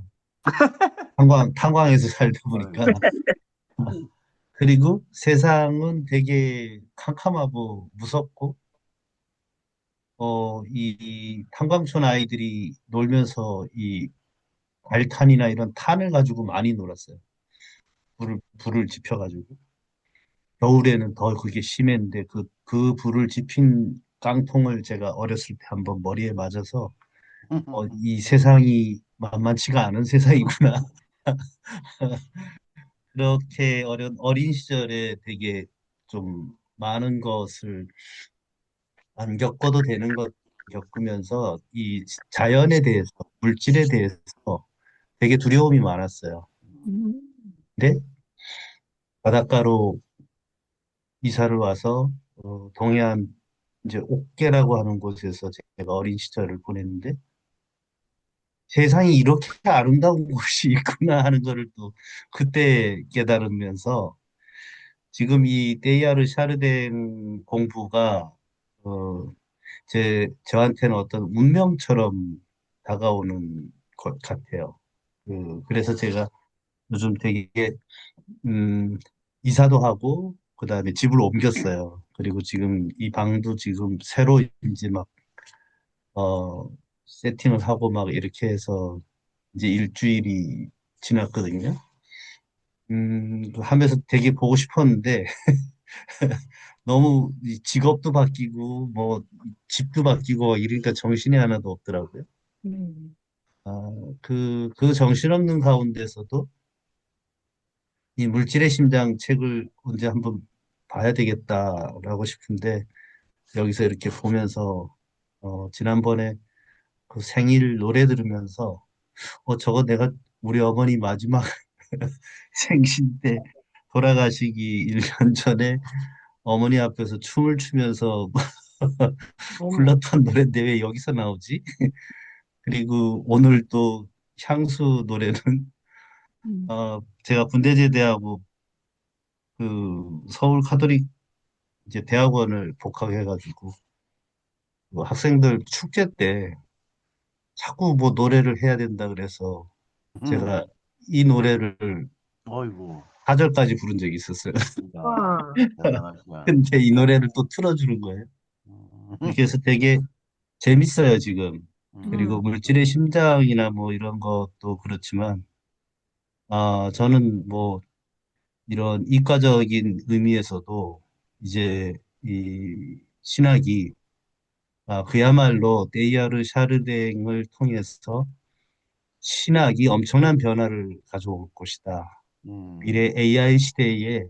탄광에서 살다 아유, 보니까. 그리고 세상은 되게 캄캄하고 무섭고, 이 탄광촌 아이들이 놀면서 이 발탄이나 이런 탄을 가지고 많이 놀았어요. 불을 지펴가지고. 겨울에는 더 그게 심했는데, 그 불을 지핀 깡통을 제가 어렸을 때 한번 머리에 맞아서, 이 세상이 만만치가 않은 세상이구나. 그렇게 어린 시절에 되게 좀 많은 것을 안 겪어도 되는 것 겪으면서 이 자연에 대해서, 물질에 대해서 되게 두려움이 많았어요. 음. 근데 바닷가로 이사를 와서 동해안 이제 옥계라고 하는 곳에서 제가 어린 시절을 보냈는데 세상이 이렇게 아름다운 곳이 있구나 하는 거를 또 그때 깨달으면서 지금 이 데이아르 샤르덴 공부가 어, 저한테는 어떤 운명처럼 다가오는 것 같아요. 그래서 제가 요즘 되게, 음, 이사도 하고, 그 다음에 집을 옮겼어요. 그리고 지금 이 방도 지금 새로 이제 막, 어, 세팅을 하고 막 이렇게 해서 이제 일주일이 지났거든요. 하면서 되게 보고 싶었는데, 너무 이 직업도 바뀌고, 뭐, 집도 바뀌고, 이러니까 정신이 하나도 없더라고요. 음. 그 정신없는 가운데서도 이 물질의 심장 책을 언제 한번 봐야 되겠다라고 싶은데 여기서 이렇게 보면서 지난번에 그 생일 노래 들으면서 저거 내가 우리 어머니 마지막 생신 때 돌아가시기 1년 전에 어머니 앞에서 춤을 추면서 어머. 불렀던 노래인데 왜 여기서 나오지? 그리고 오늘 또 향수 노래는 음. 제가 군대 제대하고 그 서울 카톨릭 이제 대학원을 복학해가지고 그 학생들 축제 때 자꾸 뭐 노래를 해야 된다 그래서 제가 이 노래를 어이구, 4절까지 부른 적이 있었어요. 야, 와. 대단하시다. 근데 이 노래를 또 틀어주는 거예요. 이렇게 해서 되게 재밌어요, 지금. 그리고 음. 물질의 심장이나 뭐 이런 것도 그렇지만, 저는 뭐 이런 이과적인 의미에서도 이제 이 신학이 그야말로 데이아르 샤르댕을 통해서 신학이 엄청난 변화를 가져올 것이다. 미래 AI 시대에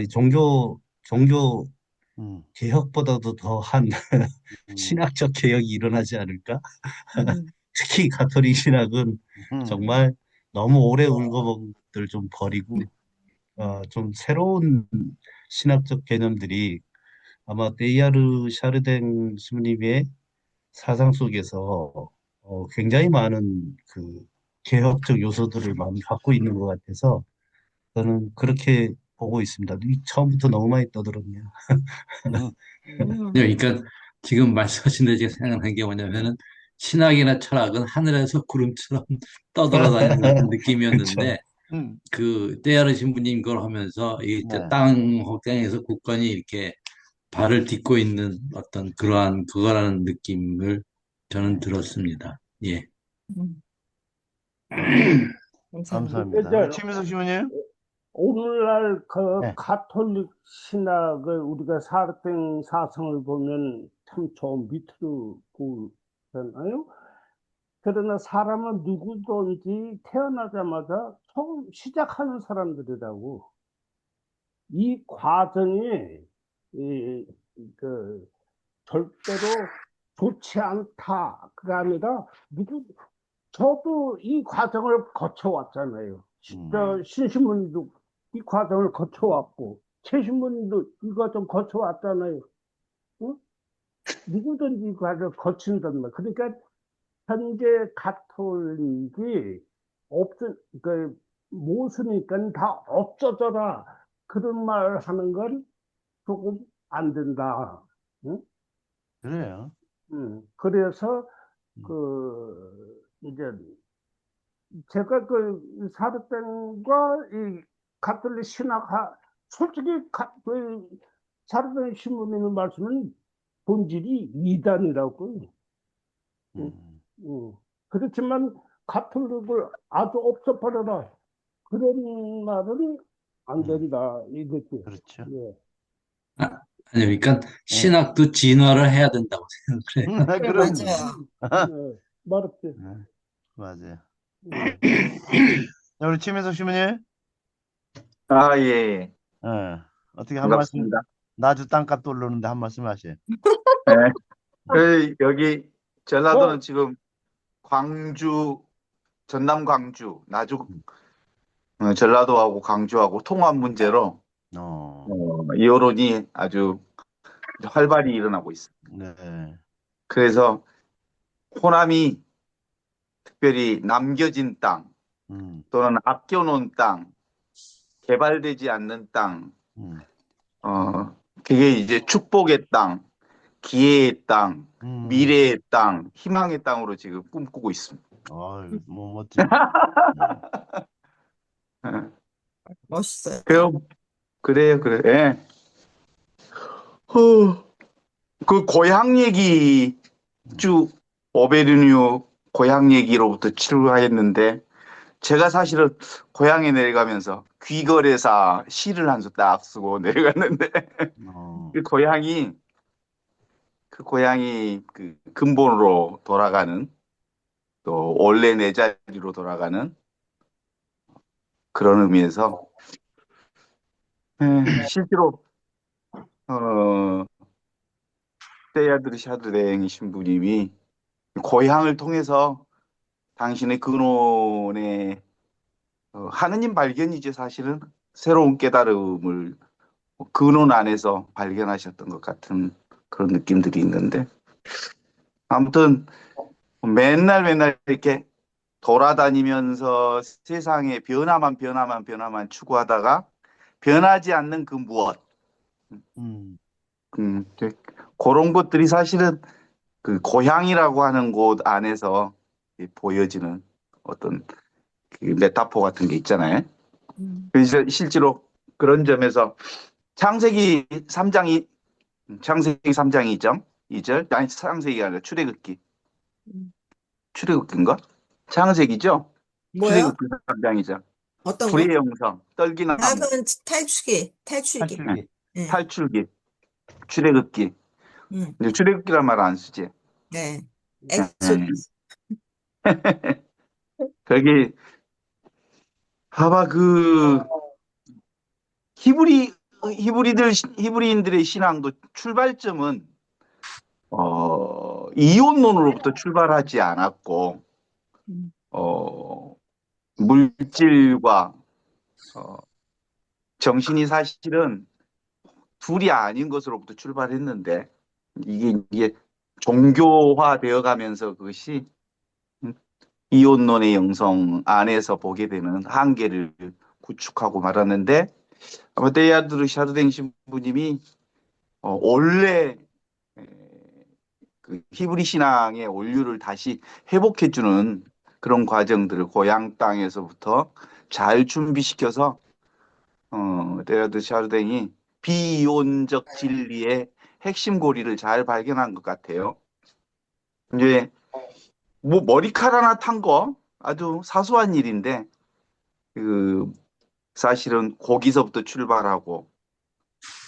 이 종교 개혁보다도 더한 신학적 개혁이 일어나지 않을까? 음. 특히 가톨릭 신학은 정말 너무 오래 울거먹은 것들 좀 버리고 좀 새로운 신학적 개념들이 아마 데이아르 샤르댕 스님의 사상 속에서 굉장히 많은 그 개혁적 요소들을 많이 갖고 있는 것 같아서 저는 그렇게 보고 있습니다. 처음부터 너무 많이 떠들었네요. 그러니까 지금 말씀하신 데 제가 생각난 게 뭐냐면은 신학이나 철학은 하늘에서 구름처럼 떠돌아다니는 같은 그렇죠. 느낌이었는데 그 때야르 신부님 걸 하면서 이 네. 땅 혹장에서 국권이 이렇게 발을 딛고 있는 어떤 그러한 그거라는 느낌을 저는 들었습니다. 예. 음. 감사합니다. 감사합니다. 우리 최민석 신부님? 오늘날 그 네. 가톨릭 신학을 우리가 사르탱 사상을 보면 참 저 밑으로 보잖아요. 그러나 사람은 누구든지 태어나자마자 처음 시작하는 사람들이라고. 이 과정이 이, 그 절대로 좋지 않다가 아니라 저도 이 과정을 거쳐왔잖아요. 신신문도 이 과정을 거쳐왔고 최신문도 이 과정 거쳐왔잖아요. 응? 누구든지 이 과정을 거친단 말이에요. 그러니까 현재 가톨릭이 모순이니까 다 없어져라. 그런 말 하는 건 조금 안 된다. 응? 그래요. 그래서 이제 제가 그 사르탱과 이 가톨릭 솔직히 사르탱 신부님의 말씀은 본질이 이단이라고. 그렇지만 가톨릭을 아주 없애버려라. 그런 말은 안 된다. 이거지. 그렇죠. 예. 아니, 그러니까 신학도 진화를 해야 된다고 생각을 해요. 그럼요. 말했지. 맞아요. 우리 최민석 신부님? 예. 어떻게 한 말씀, 반갑습니다. 나주 땅값 오르는데 한 말씀 하세요. 여기 전라도는 지금 광주, 전남 광주, 나주, 전라도하고 광주하고 통합 문제로 여론이 아주 활발히 일어나고 있습니다. 네. 그래서 호남이 특별히 남겨진 땅 또는 아껴놓은 땅, 개발되지 않는 땅, 그게 이제 축복의 땅, 기회의 땅, 미래의 땅, 희망의 땅으로 지금 꿈꾸고 있습니다. 뭐 멋지네. 멋있어요. 그래요. 예. 그 고향 얘기 쭉 오베르뉴 고향 얘기로부터 출발했는데 제가 사실은 고향에 내려가면서 귀거래사 시를 한 수 딱 쓰고 내려갔는데 그 고향이 그 근본으로 돌아가는 또 원래 내 자리로 돌아가는 그런 의미에서 실제로 세야드르 샤드랭 신부님이 고향을 통해서 당신의 근원의 하느님 발견이지 사실은 새로운 깨달음을 근원 안에서 발견하셨던 것 같은 그런 느낌들이 있는데 아무튼 맨날 이렇게 돌아다니면서 세상의 변화만 추구하다가 변하지 않는 그 무엇 이제 그런 것들이 사실은 그 고향이라고 하는 곳 안에서 보여지는 어떤 그 메타포 같은 게 있잖아요. 그래서 실제로 그런 점에서 창세기 3장 2절, 아니 창세기가 아니라 출애굽기인가? 창세기죠? 뭐요? 출애굽기 3장이죠. 어떤 거? 불의 영성, 떨기나무, 그건 탈출기. 네. 네. 탈출기, 출애굽기. 근데 출애굽기란 말 안 쓰지. 네. 네. 엑소더스. 거기 봐봐 히브리인들의 신앙도 출발점은 이혼론으로부터 출발하지 않았고 물질과 정신이 사실은 둘이 아닌 것으로부터 출발했는데 이게 종교화되어 가면서 그것이 이혼론의 영성 안에서 보게 되는 한계를 구축하고 말았는데 아마 데야드르 샤르댕 신부님이 원래 그 히브리 신앙의 원류를 다시 회복해주는 그런 과정들을 고향 땅에서부터 잘 준비시켜서 데야드 샤르댕이 비이혼적 진리의 핵심 고리를 잘 발견한 것 같아요. 이제 뭐 머리카락 하나 탄 거 아주 사소한 일인데 그 사실은 거기서부터 출발하고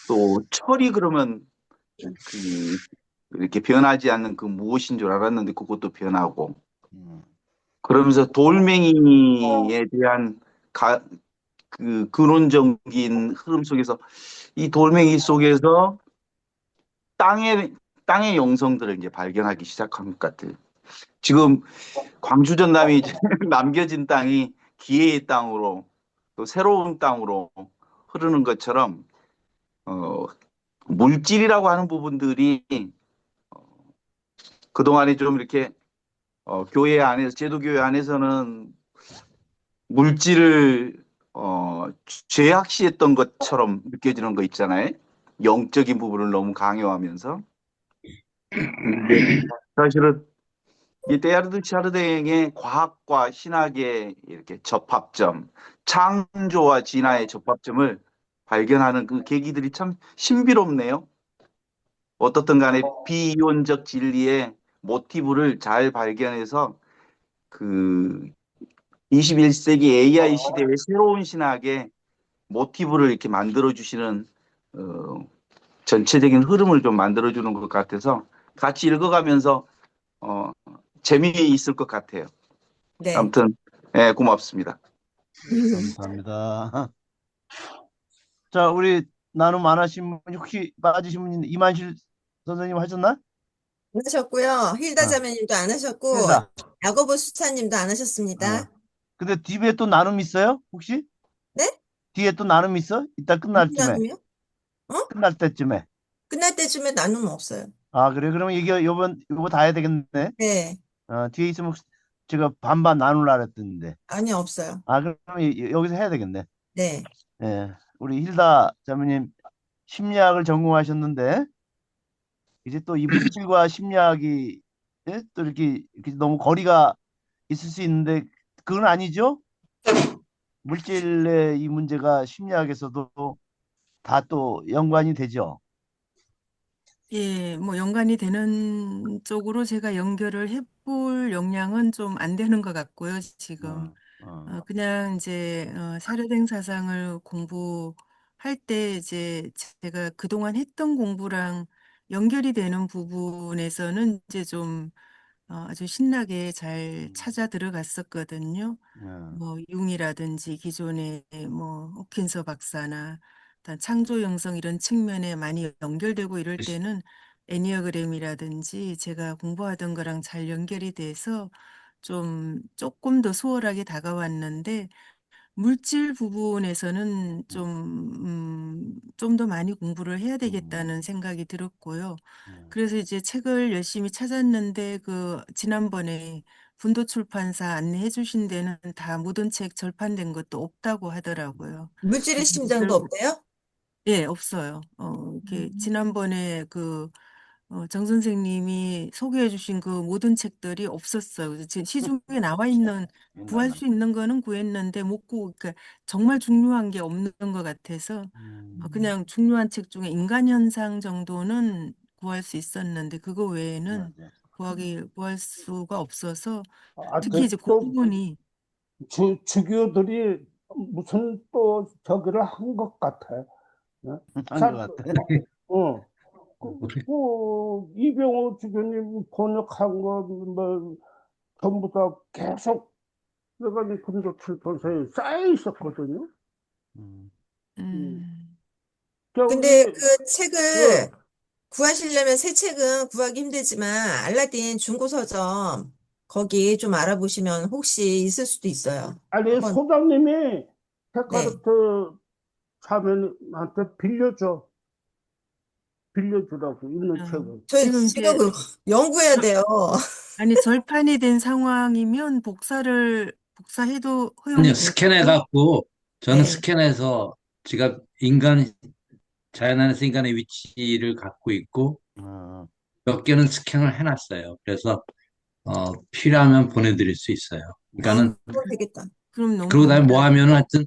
또 철이 그러면 이렇게 변하지 않는 그 무엇인 줄 알았는데 그것도 변하고 그러면서 돌멩이에 대한 그 근원적인 흐름 속에서 이 돌멩이 속에서 땅의 영성들을 이제 발견하기 시작한 것 같아요. 지금 광주 전남이 이제 남겨진 땅이 기회의 땅으로 또 새로운 땅으로 흐르는 것처럼 물질이라고 하는 부분들이 그동안에 좀 이렇게 교회 안에서 제도교회 안에서는 물질을 죄악시했던 것처럼 느껴지는 거 있잖아요. 영적인 부분을 너무 강요하면서 근데 사실은 이 데야르드 샤르댕의 과학과 신학의 이렇게 접합점, 창조와 진화의 접합점을 발견하는 그 계기들이 참 신비롭네요. 어떻든 간에 비이론적 진리의 모티브를 잘 발견해서 그 21세기 AI 시대의 새로운 신학의 모티브를 이렇게 만들어 주시는 전체적인 흐름을 좀 만들어 주는 것 같아서 같이 읽어가면서 재미있을 것 같아요. 네. 아무튼 고맙습니다. 감사합니다. 자, 우리 나눔 안 하신 분 혹시 빠지신 분 있는데 이만실 선생님 하셨나? 안 하셨고요. 힐다 자매님도 안 하셨고 힐다. 야고보 수차님도 안 하셨습니다. 근데 뒤에 또 나눔 있어요? 혹시? 네? 뒤에 또 나눔 있어? 이따 끝날 무슨 쯤에. 나눔이요? 끝날 때쯤에. 끝날 때쯤에 나눔 없어요. 아, 그래? 그러면 이게 요거 다 해야 되겠네. 네. 뒤에 있으면 혹시 제가 반반 나누려 그랬는데. 아니, 없어요. 아, 그럼 여기서 해야 되겠네. 네. 예. 우리 힐다 자매님 심리학을 전공하셨는데 이제 또 이 물질과 심리학이 또 이렇게 너무 거리가 있을 수 있는데 그건 아니죠? 물질의 이 문제가 심리학에서도 다 또 연관이 되죠. 예, 뭐 연관이 되는 쪽으로 제가 연결을 해볼 역량은 좀 안 되는 것 같고요, 지금. 그냥 이제 사료된 사상을 공부할 때 이제 제가 그동안 했던 공부랑 연결이 되는 부분에서는 이제 좀 아주 신나게 잘 찾아 들어갔었거든요. 뭐 융이라든지 기존의 뭐 호킨서 박사나 일단 창조 형성 이런 측면에 많이 연결되고 이럴 때는 애니어그램이라든지 제가 공부하던 거랑 잘 연결이 돼서 좀 조금 더 수월하게 다가왔는데 물질 부분에서는 좀 더 많이 공부를 해야 되겠다는 생각이 들었고요. 그래서 이제 책을 열심히 찾았는데 그 지난번에 분도 출판사 안내해 주신 데는 다 모든 책 절판된 것도 없다고 하더라고요. 물질의 그래서 심장도 결국 없대요? 예, 없어요. 이렇게 지난번에 정 선생님이 소개해 주신 그 모든 책들이 없었어요. 그래서 지금 시중에 나와 있는, 구할 수 있는 거는 구했는데 그러니까 정말 중요한 게 없는 것 같아서 그냥 중요한 책 중에 인간 현상 정도는 구할 수 있었는데 그거 외에는 구할 수가 없어서 특히 이제 그 또 부분이 주교들이 무슨 또 저기를 한 것 같아. 어? 한 것 같아. 어, 이병호 주교님 번역한 거, 뭐, 전부 다 계속 내가 이 근도 출판사에 쌓여 있었거든요. 근데 저기, 그 책을 구하시려면 새 책은 구하기 힘들지만 알라딘 중고 서점 거기 좀 알아보시면 혹시 있을 수도 있어요. 아니, 한번 소장님이 네. 책가르트 자매한테 빌려주라고, 있는 책을. 저희 지금 지금 이제 연구해야 돼요. 아니 절판이 된 상황이면 복사해도 아니요, 허용이 스캔해 될까요? 갖고 저는 네. 스캔해서 제가 자연 안에서 인간의 위치를 갖고 있고 몇 개는 스캔을 해놨어요. 그래서 필요하면 보내드릴 수 있어요. 그러니까는 그건 되겠다. 그럼 너무 그러고 다음에 뭐 감사합니다. 하면은 하여튼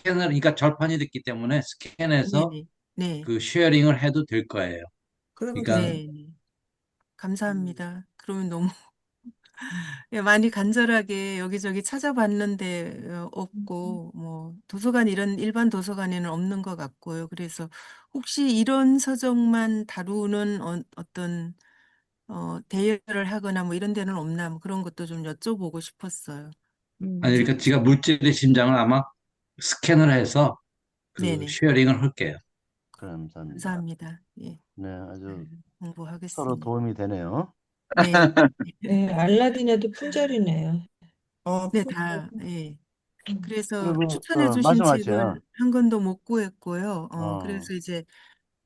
그러니까 절판이 됐기 때문에 스캔해서 네네. 네. 그 쉐어링을 해도 될 거예요. 그러면 그러니까 네. 감사합니다. 그러면 너무 예, 많이 간절하게 여기저기 찾아봤는데 없고 뭐 도서관 이런 일반 도서관에는 없는 것 같고요. 그래서 혹시 이런 서적만 다루는 어떤 대여를 하거나 뭐 이런 데는 없나 뭐 그런 것도 좀 여쭤보고 싶었어요. 아니 그러니까 제가 물질의 심장을 아마 스캔을 해서 그 네네. 쉐어링을 할게요. 감사합니다. 감사합니다. 예. 네, 아주 서로 공부하겠습니다. 도움이 되네요. 네. 네, 알라딘에도 품절이네요. 네, 예. 그래서 그리고 추천해 주신 말씀하세요. 책을 한 권도 못 구했고요. 어, 그래서 이제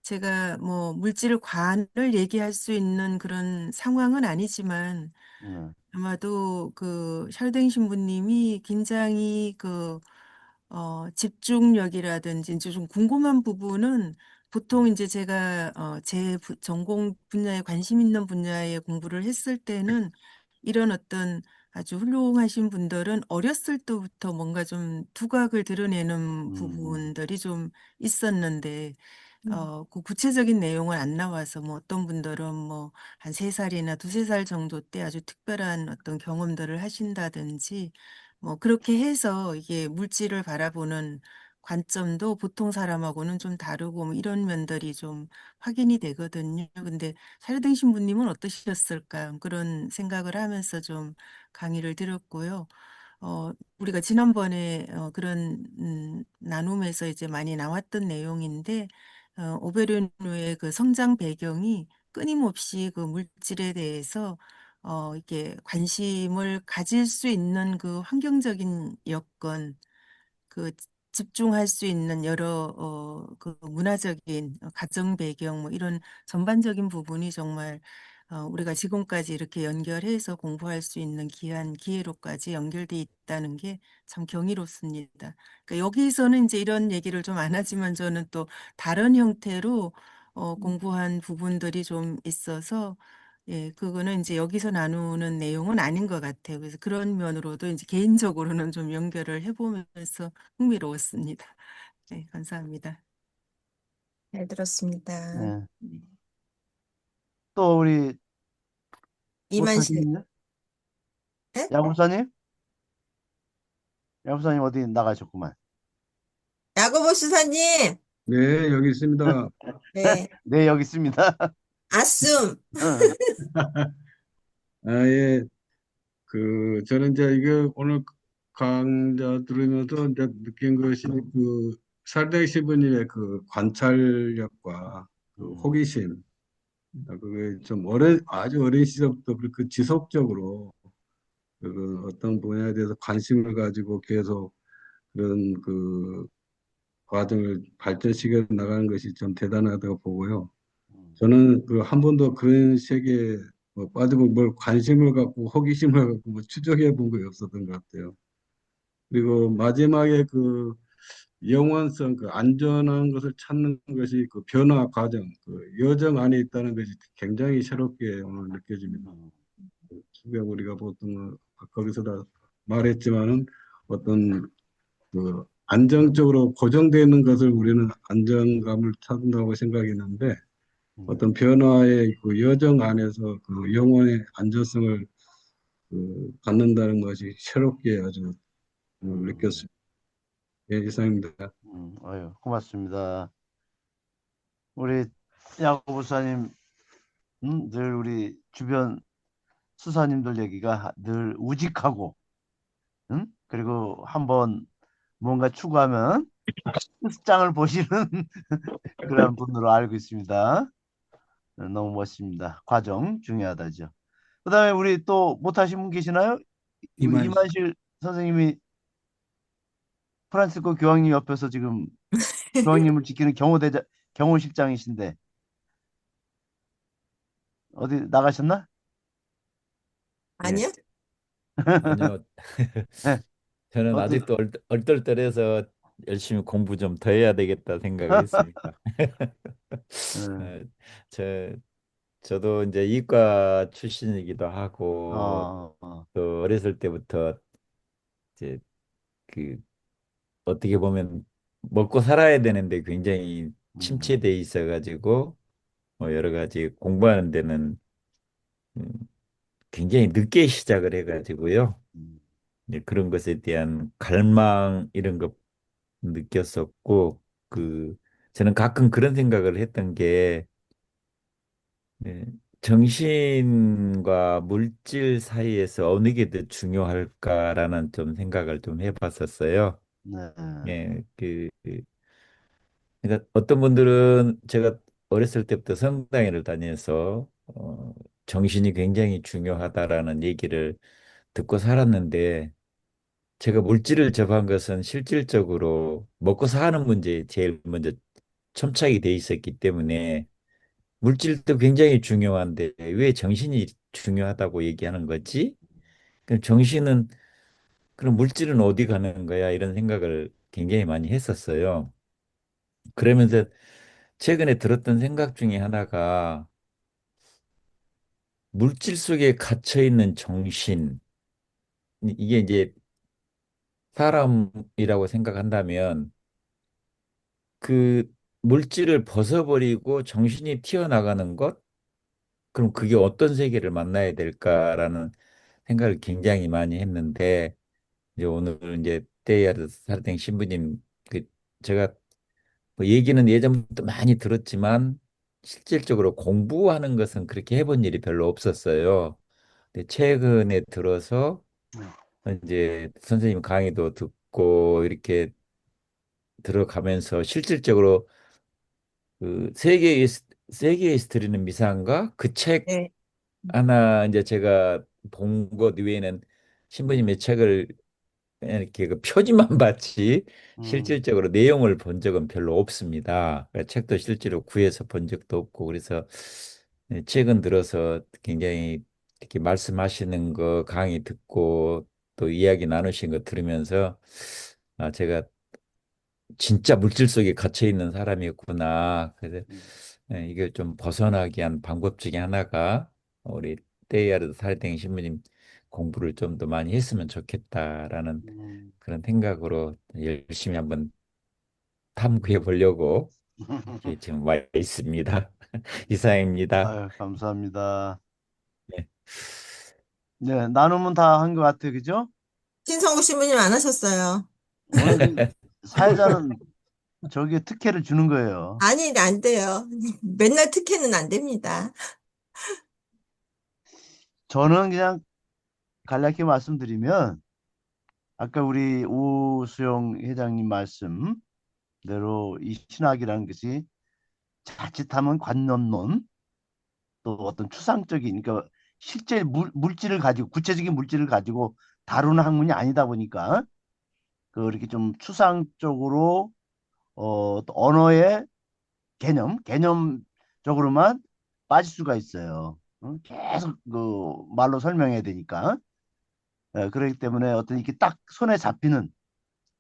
제가 뭐 물질 관을 얘기할 수 있는 그런 상황은 아니지만 아마도 그 샬댕 신부님이 굉장히 집중력이라든지 이제 좀 궁금한 부분은 보통 이제 제가 전공 분야에 관심 있는 분야에 공부를 했을 때는 이런 어떤 아주 훌륭하신 분들은 어렸을 때부터 뭔가 좀 두각을 드러내는 부분들이 좀 있었는데 그 구체적인 내용은 안 나와서 뭐 어떤 분들은 뭐 한 세살이나 두세 살 정도 때 아주 특별한 어떤 경험들을 하신다든지 뭐 그렇게 해서 이게 물질을 바라보는 관점도 보통 사람하고는 좀 다르고 뭐 이런 면들이 좀 확인이 되거든요. 근데 차려등 신부님은 어떠셨을까? 그런 생각을 하면서 좀 강의를 들었고요. 우리가 지난번에 그런 나눔에서 이제 많이 나왔던 내용인데 오베르누의 그 성장 배경이 끊임없이 그 물질에 대해서 이렇게 관심을 가질 수 있는 그 환경적인 여건, 그 집중할 수 있는 여러 그 문화적인 가정 배경 뭐 이런 전반적인 부분이 정말 우리가 지금까지 이렇게 연결해서 공부할 수 있는 귀한 기회로까지 연결돼 있다는 게 참 경이롭습니다. 그러니까 여기서는 이제 이런 얘기를 좀 안 하지만 저는 또 다른 형태로 공부한 부분들이 좀 있어서 예, 그거는 이제 여기서 나누는 내용은 아닌 것 같아요. 그래서 그런 면으로도 이제 개인적으로는 좀 연결을 해보면서 흥미로웠습니다. 네, 감사합니다. 잘 들었습니다. 네. 또 우리 이만실. 못하시는요? 네? 야구사님? 야구사님 어디 나가셨구만. 야고보 수사님. 네, 여기 있습니다. 네. 네, 여기 있습니다. 아씀. 예, 저는 이제 이거 오늘 강좌 들으면서 이제 느낀 것이 살백 시부님의 관찰력과 호기심, 그게 좀 아주 어린 시절부터 지속적으로 어떤 분야에 대해서 관심을 가지고 계속 그런 과정을 발전시켜 나가는 것이 좀 대단하다고 보고요. 저는 한 번도 그런 세계에 빠지고 뭘 관심을 갖고 호기심을 갖고 뭐 추적해 본 게 없었던 것 같아요. 그리고 마지막에 영원성, 안전한 것을 찾는 것이 변화 과정, 여정 안에 있다는 것이 굉장히 새롭게 오늘 느껴집니다. 우리가 보통 거기서 다 말했지만은 어떤 안정적으로 고정되어 있는 것을 우리는 안정감을 찾는다고 생각했는데 어떤 변화의 여정 안에서 영혼의 안전성을 갖는다는 것이 새롭게 아주 느꼈습니다. 예, 이상입니다. 아유, 고맙습니다. 우리 야고 부사님, 늘 우리 주변 수사님들 얘기가 늘 우직하고, 그리고 한번 뭔가 추구하면 장을 보시는 그런 분으로 알고 있습니다. 너무 멋집니다. 과정 중요하다죠. 그다음에 우리 또 못하신 분 계시나요? 이만실 선생님이 프란시스코 교황님 옆에서 지금 교황님을 지키는 경호실장이신데 어디 나가셨나? 아니요? 아니요. 저는 어디 아직도 얼떨떨해서 열심히 공부 좀 더 해야 되겠다 생각을 했습니다. 어, 저, 저도 이제 이과 출신이기도 하고, 또 어렸을 때부터 이제 그 어떻게 보면 먹고 살아야 되는데 굉장히 침체돼 있어가지고, 여러 가지 공부하는 데는 음, 굉장히 늦게 시작을 해가지고요. 이제 그런 것에 대한 갈망 이런 거 느꼈었고, 저는 가끔 그런 생각을 했던 게, 네, 정신과 물질 사이에서 어느 게 더 중요할까라는 좀 생각을 좀 해봤었어요. 네. 예, 그러니까 어떤 분들은 제가 어렸을 때부터 성당회를 다녀서 정신이 굉장히 중요하다라는 얘기를 듣고 살았는데 제가 물질을 접한 것은 실질적으로 먹고 사는 문제에 제일 먼저 첨착이 돼 있었기 때문에 물질도 굉장히 중요한데 왜 정신이 중요하다고 얘기하는 거지? 그럼 정신은 그럼 물질은 어디 가는 거야? 이런 생각을 굉장히 많이 했었어요. 그러면서 최근에 들었던 생각 중에 하나가 물질 속에 갇혀 있는 정신, 이게 이제 사람이라고 생각한다면 그 물질을 벗어버리고 정신이 튀어나가는 것? 그럼 그게 어떤 세계를 만나야 될까라는 생각을 굉장히 많이 했는데 이제 오늘 이제 때야르 사르탱 신부님 제가 뭐 얘기는 예전부터 많이 들었지만 실질적으로 공부하는 것은 그렇게 해본 일이 별로 없었어요. 근데 최근에 들어서 이제 선생님 강의도 듣고 이렇게 들어가면서 실질적으로 세계의 스토리는 미사인가? 그 책 네. 하나 이제 제가 본 것 외에는 신부님의 책을 그냥 이렇게 표지만 봤지 실질적으로 내용을 본 적은 별로 없습니다. 책도 실제로 구해서 본 적도 없고 그래서 최근 들어서 굉장히 이렇게 말씀하시는 거 강의 듣고 또 이야기 나누신 거 들으면서 제가 진짜 물질 속에 갇혀 있는 사람이었구나. 그래서 이걸 좀 벗어나기 위한 방법 중에 하나가 우리 때야르 사르탱 신부님 공부를 좀 더 많이 했으면 좋겠다라는 그런 생각으로 열심히 한번 탐구해 보려고 이렇게 지금 와 있습니다. 이상입니다. 아유, 감사합니다. 네. 네, 나눔은 다 한 것 같아요, 그죠? 신성국 신부님 안 하셨어요. 오늘 사회자는 저기 특혜를 주는 거예요. 아니, 안 돼요. 맨날 특혜는 안 됩니다. 저는 그냥 간략히 말씀드리면 아까 우리 오수영 회장님 말씀대로 이 신학이라는 것이 자칫하면 관념론 또 어떤 추상적인 그러니까 실제 물질을 가지고 구체적인 물질을 가지고 다루는 학문이 아니다 보니까 이렇게 좀 추상적으로 또 언어의 개념적으로만 빠질 수가 있어요. 계속 그 말로 설명해야 되니까. 그렇기 때문에 어떤 이렇게 딱 손에 잡히는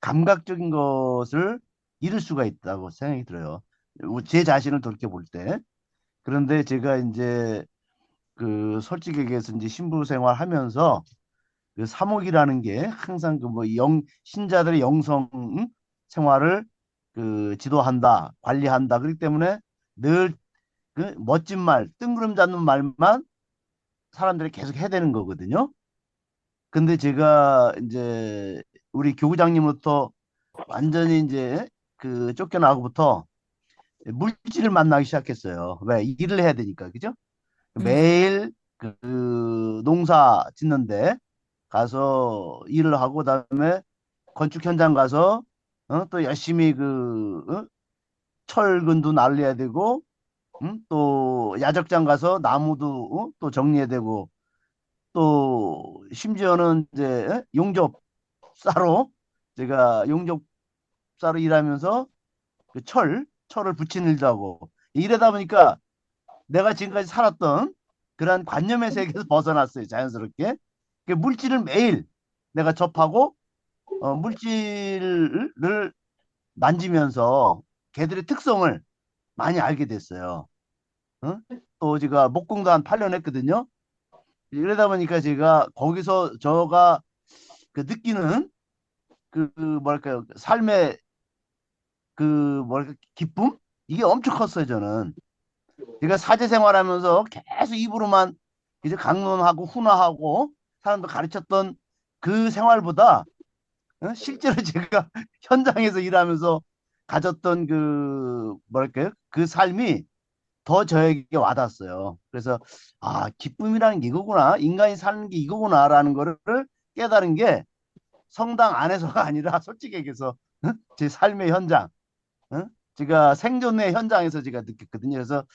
감각적인 것을 잃을 수가 있다고 생각이 들어요. 제 자신을 돌이켜볼 때. 그런데 제가 이제 그 솔직히 얘기해서 이제 신부 생활하면서 그 사목이라는 게 항상 그 뭐 신자들의 영성 생활을 그 지도한다, 관리한다. 그렇기 때문에 늘 그 멋진 말, 뜬구름 잡는 말만 사람들이 계속 해야 되는 거거든요. 근데 제가 이제 우리 교구장님부터 완전히 이제 그 쫓겨나고부터 물질을 만나기 시작했어요. 왜? 일을 해야 되니까, 그죠? 매일 그 농사 짓는데 가서 일을 하고 그다음에 건축 현장 가서 또 열심히 철근도 날려야 되고 또 야적장 가서 나무도 또 정리해야 되고 또 심지어는 이제 용접사로 제가 용접사로 일하면서 그 철을 붙이는 일도 하고 이러다 보니까 내가 지금까지 살았던 그러한 관념의 세계에서 벗어났어요. 자연스럽게. 그 물질을 매일 내가 접하고 물질을 만지면서 걔들의 특성을 많이 알게 됐어요. 또 제가 목공도 한 8년 했거든요. 이러다 보니까 제가 거기서 저가 그 느끼는 뭐랄까요 삶의 뭐랄까 기쁨 이게 엄청 컸어요. 저는 제가 사제 생활하면서 계속 입으로만 이제 강론하고 훈화하고 사람도 가르쳤던 그 생활보다 실제로 제가 현장에서 일하면서 가졌던 뭐랄까요 그 삶이 더 저에게 와닿았어요. 그래서 기쁨이라는 게 이거구나, 인간이 사는 게 이거구나라는 거를 깨달은 게 성당 안에서가 아니라 솔직히 얘기해서 제 삶의 현장, 제가 생존의 현장에서 제가 느꼈거든요. 그래서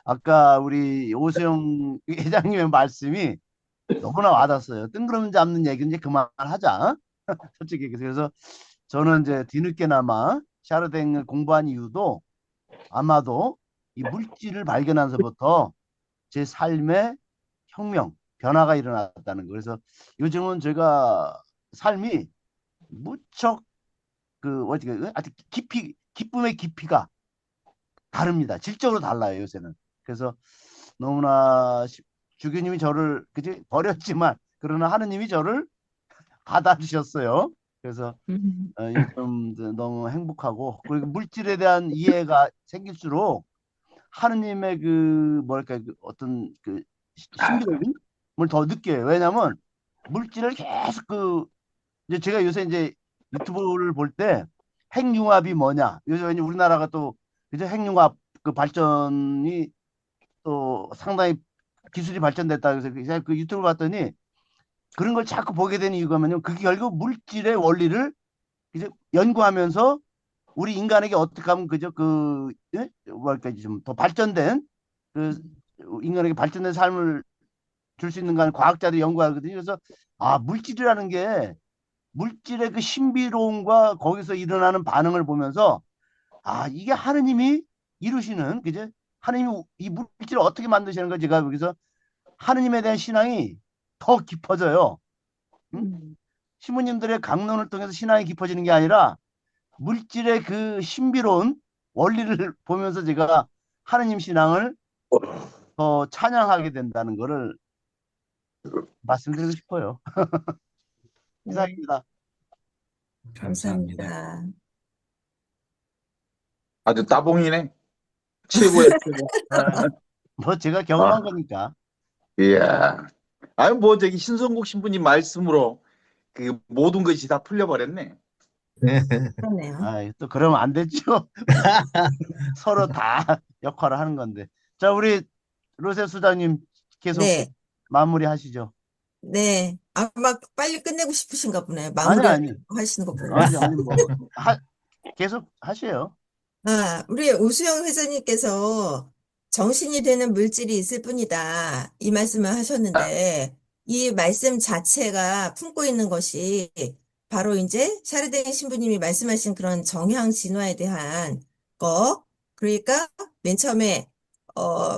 아까 우리 오수영 회장님의 말씀이 너무나 와닿았어요. 뜬구름 잡는 얘기는 이제 그만하자. 솔직히 얘기해서. 그래서 저는 이제 뒤늦게나마 샤르댕을 공부한 이유도 아마도 이 물질을 발견하면서부터 제 삶의 혁명, 변화가 일어났다는 거. 그래서 요즘은 제가 삶이 무척 어떻게 아주 기쁨의 깊이가 다릅니다. 질적으로 달라요, 요새는. 그래서 너무나 주교님이 저를 그지 버렸지만 그러나 하느님이 저를 받아주셨어요. 그래서 요즘 너무 행복하고 그리고 물질에 대한 이해가 생길수록 하느님의 뭐랄까 어떤 신비로움을 더 느껴요. 왜냐하면 물질을 계속 이제 제가 요새 이제 유튜브를 볼 때 핵융합이 뭐냐. 요새 우리나라가 또 그죠 핵융합 발전이 또 상당히 기술이 발전됐다 그래서 그 유튜브 봤더니 그런 걸 자꾸 보게 되는 이유가 뭐냐면 그게 결국 물질의 원리를 이제 연구하면서 우리 인간에게 어떻게 하면 그죠 뭐랄까 좀 더 발전된 인간에게 발전된 삶을 줄 수 있는가 하는 과학자들이 연구하거든요. 그래서 물질이라는 게 물질의 그 신비로움과 거기서 일어나는 반응을 보면서 이게 하느님이 이루시는 그죠 하느님이 이 물질을 어떻게 만드시는 걸 제가 여기서 하느님에 대한 신앙이 더 깊어져요. 신부님들의 강론을 통해서 신앙이 깊어지는 게 아니라 물질의 그 신비로운 원리를 보면서 제가 하느님 신앙을 더 찬양하게 된다는 것을 말씀드리고 싶어요. 이상입니다. 감사합니다. 아주 따봉이네. 최고의 최고. 뭐 제가 경험한 거니까. 이야. 아유 뭐 저기 신성국 신부님 말씀으로 그 모든 것이 다 풀려버렸네. 그러네요. 또 그러면 안 되죠. 서로 다 역할을 하는 건데. 자, 우리 로세 수장님 계속 네. 마무리하시죠. 네. 아, 막 빨리 끝내고 싶으신가 보네. 아니, 아니. 하시는 거 보니까. 아니, 뭐, 계속 하세요. 아, 우리 오수영 회장님께서 정신이 되는 물질이 있을 뿐이다. 이 말씀을 하셨는데, 이 말씀 자체가 품고 있는 것이 바로 이제 샤르댕 신부님이 말씀하신 그런 정향 진화에 대한 거, 그러니까 맨 처음에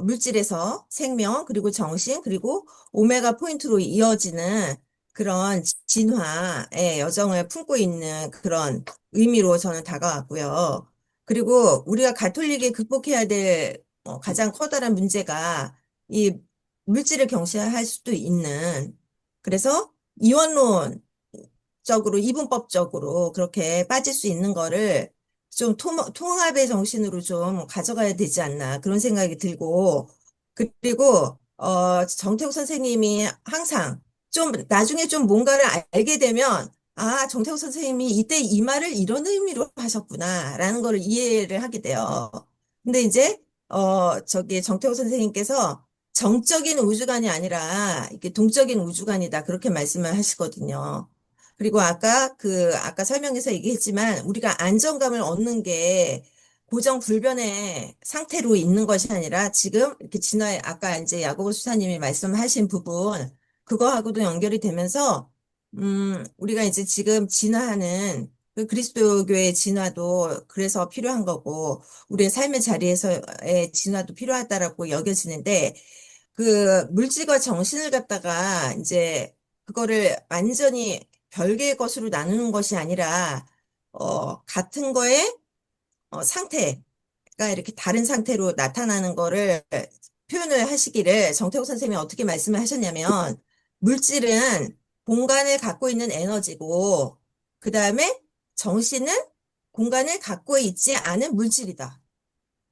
물질에서 생명, 그리고 정신, 그리고 오메가 포인트로 이어지는 그런 진화의 여정을 품고 있는 그런 의미로 저는 다가왔고요. 그리고 우리가 가톨릭이 극복해야 될 가장 커다란 문제가 이 물질을 경시할 수도 있는, 그래서 이원론적으로, 이분법적으로 그렇게 빠질 수 있는 거를 좀 통합의 정신으로 좀 가져가야 되지 않나 그런 생각이 들고, 그리고 정태욱 선생님이 항상 좀 나중에 좀 뭔가를 알게 되면 아, 정태욱 선생님이 이때 이 말을 이런 의미로 하셨구나라는 걸 이해를 하게 돼요. 근데 이제 저기 정태욱 선생님께서 정적인 우주관이 아니라 이게 동적인 우주관이다 그렇게 말씀을 하시거든요. 그리고 아까 설명에서 얘기했지만 우리가 안정감을 얻는 게 고정불변의 상태로 있는 것이 아니라 지금 이렇게 진화에 아까 이제 야고보 수사님이 말씀하신 부분 그거하고도 연결이 되면서 우리가 이제 지금 진화하는 그 그리스도교의 진화도 그래서 필요한 거고 우리의 삶의 자리에서의 진화도 필요하다라고 여겨지는데 그 물질과 정신을 갖다가 이제 그거를 완전히 별개의 것으로 나누는 것이 아니라 같은 거에 상태가 이렇게 다른 상태로 나타나는 거를 표현을 하시기를 정태욱 선생님이 어떻게 말씀을 하셨냐면 물질은 공간을 갖고 있는 에너지고 그 다음에 정신은 공간을 갖고 있지 않은 물질이다.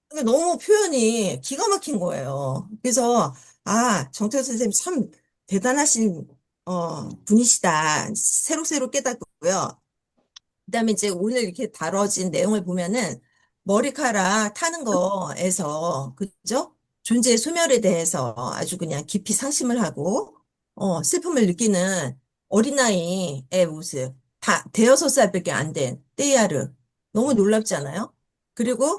그러니까 너무 표현이 기가 막힌 거예요. 그래서 아 정태욱 선생님 참 대단하신 분이시다. 새록새록 깨닫고요. 그다음에 이제 오늘 이렇게 다뤄진 내용을 보면은 머리카락 타는 거에서 그죠? 존재의 소멸에 대해서 아주 그냥 깊이 상심을 하고 슬픔을 느끼는 어린아이의 모습 다 대여섯 살밖에 안 된 떼야르 너무 놀랍지 않아요? 그리고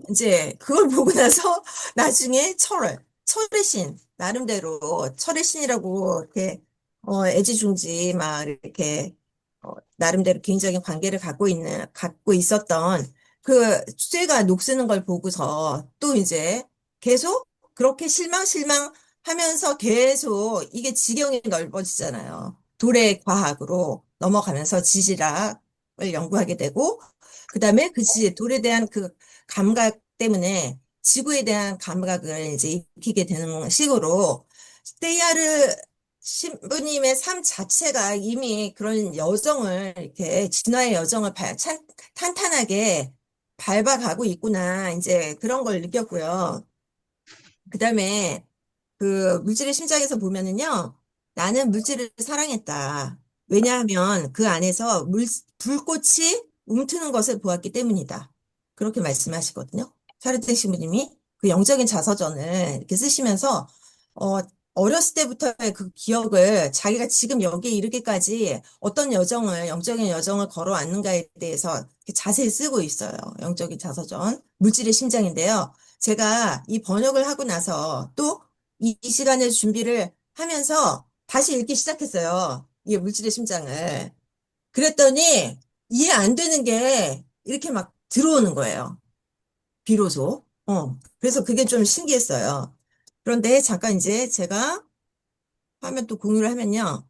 이제 그걸 보고 나서 나중에 철의 신 나름대로 철의 신이라고 이렇게 애지중지 막 이렇게 나름대로 개인적인 관계를 갖고 있었던 그 쇠가 녹쓰는 걸 보고서 또 이제 계속 그렇게 실망 하면서 계속 이게 지경이 넓어지잖아요. 도래 과학으로 넘어가면서 지질학을 연구하게 되고, 그 다음에 돌에 대한 그 감각 때문에 지구에 대한 감각을 이제 익히게 되는 식으로, 스테이아르 신부님의 삶 자체가 이미 그런 여정을, 이렇게 진화의 여정을 탄탄하게 밟아가고 있구나. 이제 그런 걸 느꼈고요. 그 다음에 그 물질의 심장에서 보면은요, 나는 물질을 사랑했다. 왜냐하면 그 안에서 불꽃이 움트는 것을 보았기 때문이다. 그렇게 말씀하시거든요. 샤르탱 신부님이 그 영적인 자서전을 이렇게 쓰시면서, 어, 어렸을 때부터의 그 기억을 자기가 지금 여기에 이르기까지 어떤 영적인 여정을 걸어왔는가에 대해서 이렇게 자세히 쓰고 있어요. 영적인 자서전. 물질의 심장인데요. 제가 이 번역을 하고 나서 또 이 시간에 준비를 하면서 다시 읽기 시작했어요. 이 물질의 심장을. 그랬더니 이해 안 되는 게 이렇게 막 들어오는 거예요. 비로소. 그래서 그게 좀 신기했어요. 그런데 잠깐 이제 제가 화면 또 공유를 하면요.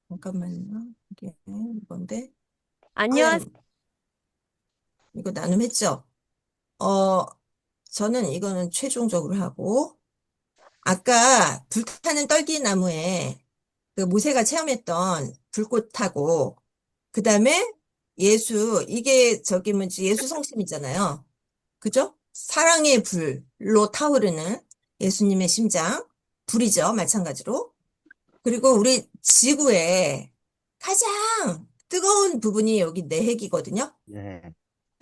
잠깐만요. 이게 이건데. 안녕하세요. 이거 나눔했죠? 저는 이거는 최종적으로 하고, 아까 불타는 떨기나무에 그 모세가 체험했던 불꽃하고, 그 다음에 이게 저기 뭐지, 예수 성심이잖아요. 그죠? 사랑의 불로 타오르는 예수님의 심장, 불이죠, 마찬가지로. 그리고 우리 지구의 가장 뜨거운 부분이 여기 내핵이거든요. 예.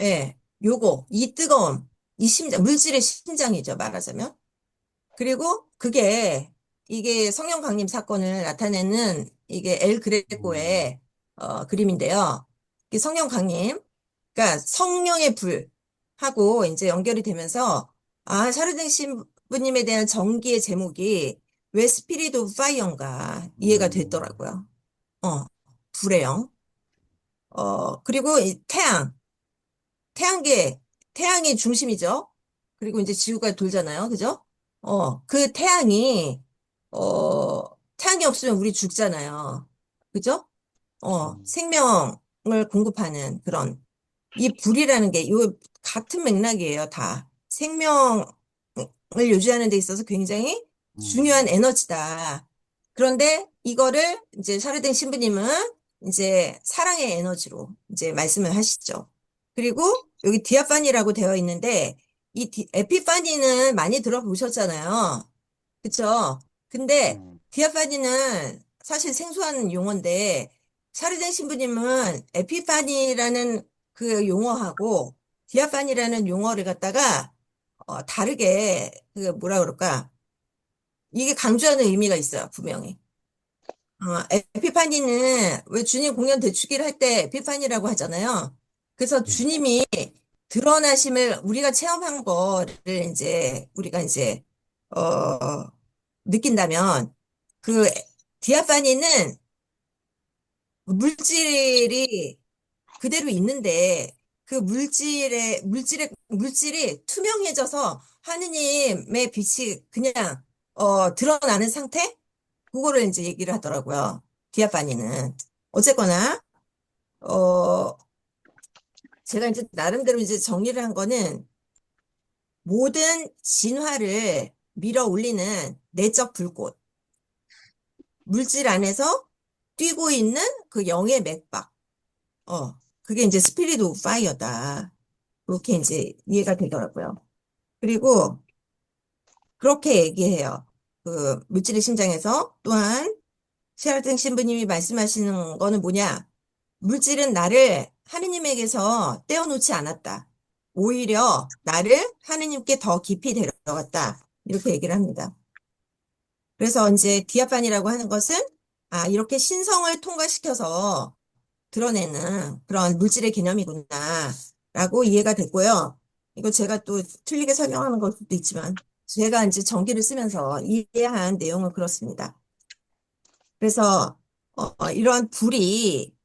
예, 요거, 이 뜨거움, 이 심장, 물질의 심장이죠, 말하자면. 그리고 이게 성령 강림 사건을 나타내는 이게 엘 그레코의 그림인데요. 이 성령 강림, 그러니까 성령의 불하고 이제 연결이 되면서 샤르등 신부님에 대한 정기의 제목이 왜 스피릿 오브 파이어인가 이해가 됐더라고요. 어, 불의 영. 그리고 이 태양계, 태양이 중심이죠. 그리고 이제 지구가 돌잖아요. 그죠? 그 태양이 없으면 우리 죽잖아요. 그죠? 생명을 공급하는 그런, 이 불이라는 게, 요, 같은 맥락이에요, 다. 생명을 유지하는 데 있어서 굉장히 중요한 에너지다. 그런데 이거를 이제 샤르댕 신부님은 이제 사랑의 에너지로 이제 말씀을 하시죠. 그리고 여기 디아파니라고 되어 있는데 이 에피파니는 많이 들어보셨잖아요. 그쵸? 근데 디아파니는 사실 생소한 용어인데 샤르댕 신부님은 에피파니라는 그 용어하고 디아파니라는 용어를 갖다가 다르게 그 뭐라 그럴까? 이게 강조하는 의미가 있어요, 분명히. 에피파니는 왜 주님 공연 대축기를 할 때 에피파니라고 하잖아요. 그래서 주님이 드러나심을 우리가 체험한 거를 이제 우리가 이제 느낀다면 그 디아파니는 물질이 그대로 있는데 그 물질이 투명해져서 하느님의 빛이 그냥 드러나는 상태? 그거를 이제 얘기를 하더라고요. 디아파니는. 어쨌거나 어 제가 이제 나름대로 이제 정리를 한 거는 모든 진화를 밀어 올리는 내적 불꽃. 물질 안에서 뛰고 있는 그 영의 맥박. 그게 이제 스피릿 오브 파이어다. 그렇게 이제 이해가 되더라고요. 그리고 그렇게 얘기해요. 그 물질의 심장에서 또한 시아르팅 신부님이 말씀하시는 거는 뭐냐? 물질은 나를 하느님에게서 떼어놓지 않았다. 오히려 나를 하느님께 더 깊이 데려갔다. 이렇게 얘기를 합니다. 그래서 이제 디아판이라고 하는 것은 이렇게 신성을 통과시켜서 드러내는 그런 물질의 개념이구나 라고 이해가 됐고요. 이거 제가 또 틀리게 설명하는 걸 수도 있지만 제가 이제 전기를 쓰면서 이해한 내용은 그렇습니다. 그래서 이러한 불이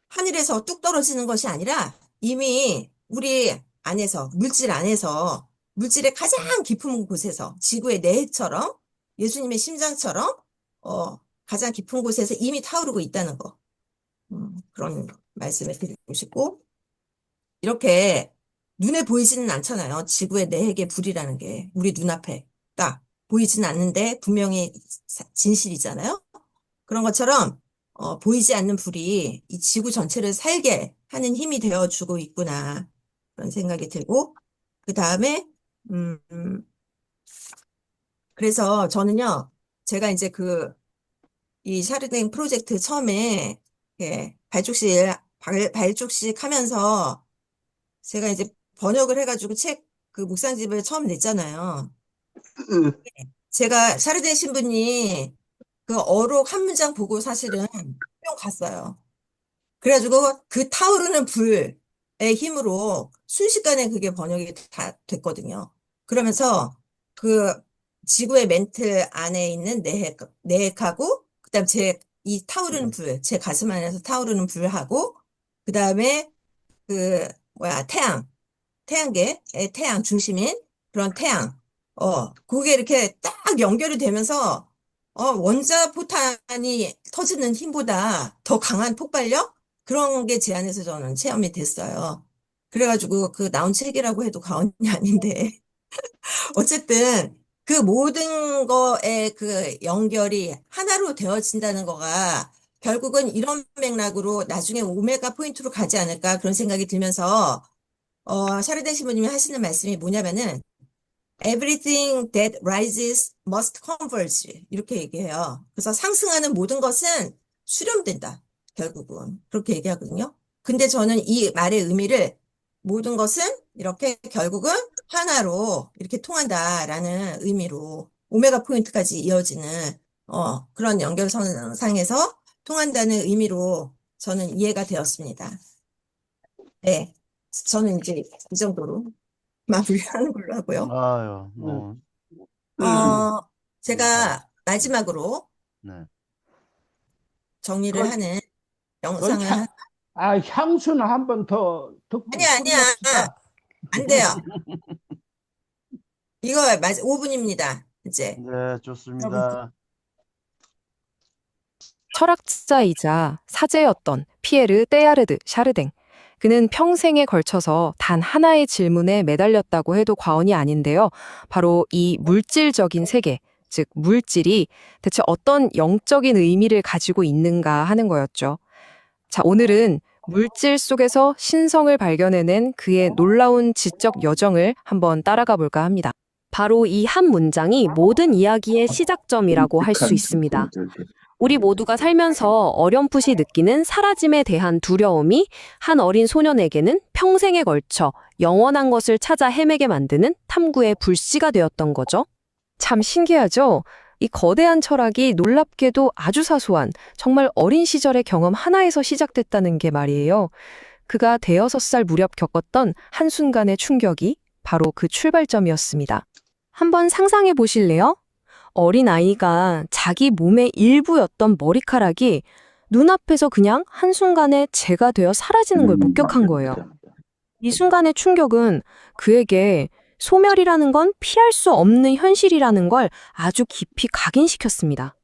하늘에서 뚝 떨어지는 것이 아니라 이미 우리 안에서, 물질 안에서, 물질의 가장 깊은 곳에서, 지구의 내처럼, 예수님의 심장처럼, 가장 깊은 곳에서 이미 타오르고 있다는 거. 그런 말씀을 드리고 싶고, 이렇게 눈에 보이지는 않잖아요. 지구의 내핵의 불이라는 게 우리 눈앞에 딱 보이지는 않는데 분명히 진실이잖아요. 그런 것처럼 보이지 않는 불이 이 지구 전체를 살게 하는 힘이 되어주고 있구나. 그런 생각이 들고, 그 다음에, 그래서 저는요, 제가 이제 이 샤르댕 프로젝트 처음에, 발족식 하면서 제가 이제 번역을 해가지고 그 묵상집을 처음 냈잖아요. 제가 샤르댕 신부님 그 어록 한 문장 보고 사실은 뿅 갔어요. 그래가지고 그 타오르는 불의 힘으로 순식간에 그게 번역이 다 됐거든요. 그러면서 그 지구의 멘틀 안에 있는 내핵하고, 그 다음 이 타오르는 불, 제 가슴 안에서 타오르는 불하고, 그 다음에 태양계의 태양 중심인 그런 태양, 그게 이렇게 딱 연결이 되면서, 원자 포탄이 터지는 힘보다 더 강한 폭발력? 그런 게 제 안에서 저는 체험이 됐어요. 그래가지고 나온 책이라고 해도 과언이 아닌데. 어쨌든 그 모든 거의 그 연결이 하나로 되어진다는 거가 결국은 이런 맥락으로 나중에 오메가 포인트로 가지 않을까 그런 생각이 들면서, 샤르덴 신부님이 하시는 말씀이 뭐냐면은 Everything that rises must converge. 이렇게 얘기해요. 그래서 상승하는 모든 것은 수렴된다. 결국은. 그렇게 얘기하거든요. 근데 저는 이 말의 의미를 모든 것은 이렇게 결국은 하나로 이렇게 통한다라는 의미로 오메가 포인트까지 이어지는 그런 연결선상에서 통한다는 의미로 저는 이해가 되었습니다. 네, 저는 이제 이 정도로 마무리하는 걸로 하고요. 아유, 제가 마지막으로 네. 정리를 하는 영상을 향수는 한 번 더 듣고 아니야. 끝냅시다. 안 돼요. 이거 5분입니다. 이제. 네, 좋습니다. 철학자이자 사제였던 피에르 때야르드 샤르댕. 그는 평생에 걸쳐서 단 하나의 질문에 매달렸다고 해도 과언이 아닌데요. 바로 이 물질적인 세계, 즉 물질이 대체 어떤 영적인 의미를 가지고 있는가 하는 거였죠. 자, 오늘은 물질 속에서 신성을 발견해낸 그의 놀라운 지적 여정을 한번 따라가 볼까 합니다. 바로 이 한 문장이 모든 이야기의 시작점이라고 할 수 있습니다. 우리 모두가 살면서 어렴풋이 느끼는 사라짐에 대한 두려움이 한 어린 소년에게는 평생에 걸쳐 영원한 것을 찾아 헤매게 만드는 탐구의 불씨가 되었던 거죠. 참 신기하죠? 이 거대한 철학이 놀랍게도 아주 사소한 정말 어린 시절의 경험 하나에서 시작됐다는 게 말이에요. 그가 6살 무렵 겪었던 한순간의 충격이 바로 그 출발점이었습니다. 한번 상상해 보실래요? 어린 아이가 자기 몸의 일부였던 머리카락이 눈앞에서 그냥 한순간에 재가 되어 사라지는 걸 목격한 거예요. 이 순간의 충격은 그에게 소멸이라는 건 피할 수 없는 현실이라는 걸 아주 깊이 각인시켰습니다.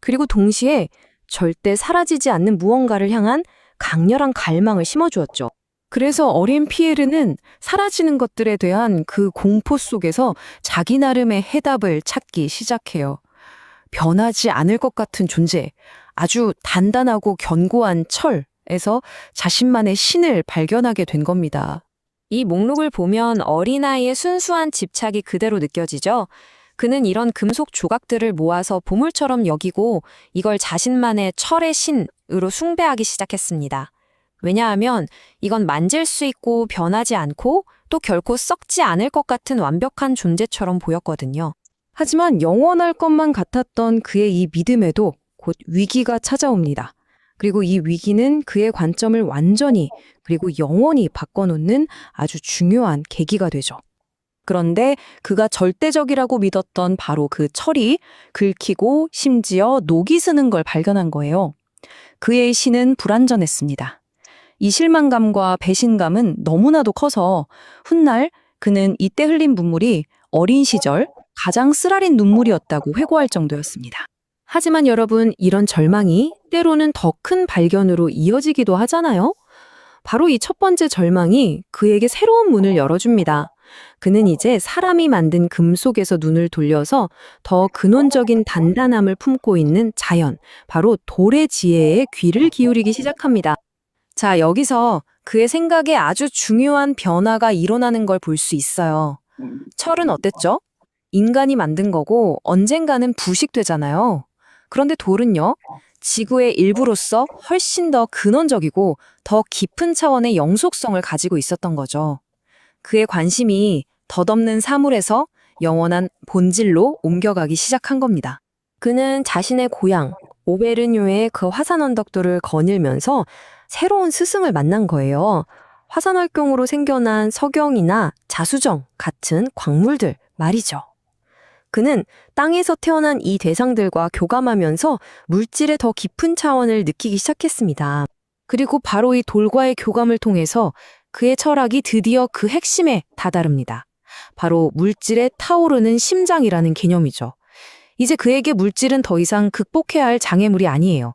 그리고 동시에 절대 사라지지 않는 무언가를 향한 강렬한 갈망을 심어주었죠. 그래서 어린 피에르는 사라지는 것들에 대한 그 공포 속에서 자기 나름의 해답을 찾기 시작해요. 변하지 않을 것 같은 존재, 아주 단단하고 견고한 철에서 자신만의 신을 발견하게 된 겁니다. 이 목록을 보면 어린아이의 순수한 집착이 그대로 느껴지죠. 그는 이런 금속 조각들을 모아서 보물처럼 여기고 이걸 자신만의 철의 신으로 숭배하기 시작했습니다. 왜냐하면 이건 만질 수 있고 변하지 않고 또 결코 썩지 않을 것 같은 완벽한 존재처럼 보였거든요. 하지만 영원할 것만 같았던 그의 이 믿음에도 곧 위기가 찾아옵니다. 그리고 이 위기는 그의 관점을 완전히 그리고 영원히 바꿔놓는 아주 중요한 계기가 되죠. 그런데 그가 절대적이라고 믿었던 바로 그 철이 긁히고 심지어 녹이 스는 걸 발견한 거예요. 그의 신은 불완전했습니다. 이 실망감과 배신감은 너무나도 커서 훗날 그는 이때 흘린 눈물이 어린 시절 가장 쓰라린 눈물이었다고 회고할 정도였습니다. 하지만 여러분, 이런 절망이 때로는 더 큰 발견으로 이어지기도 하잖아요. 바로 이 첫 번째 절망이 그에게 새로운 문을 열어줍니다. 그는 이제 사람이 만든 금속에서 눈을 돌려서 더 근원적인 단단함을 품고 있는 자연, 바로 돌의 지혜에 귀를 기울이기 시작합니다. 자, 여기서 그의 생각에 아주 중요한 변화가 일어나는 걸 볼 수 있어요. 철은 어땠죠? 인간이 만든 거고 언젠가는 부식되잖아요. 그런데 돌은요, 지구의 일부로서 훨씬 더 근원적이고 더 깊은 차원의 영속성을 가지고 있었던 거죠. 그의 관심이 덧없는 사물에서 영원한 본질로 옮겨가기 시작한 겁니다. 그는 자신의 고향, 오베르뉴의 그 화산 언덕들을 거닐면서 새로운 스승을 만난 거예요. 화산활동으로 생겨난 석영이나 자수정 같은 광물들 말이죠. 그는 땅에서 태어난 이 대상들과 교감하면서 물질의 더 깊은 차원을 느끼기 시작했습니다. 그리고 바로 이 돌과의 교감을 통해서 그의 철학이 드디어 그 핵심에 다다릅니다. 바로 물질의 타오르는 심장이라는 개념이죠. 이제 그에게 물질은 더 이상 극복해야 할 장애물이 아니에요.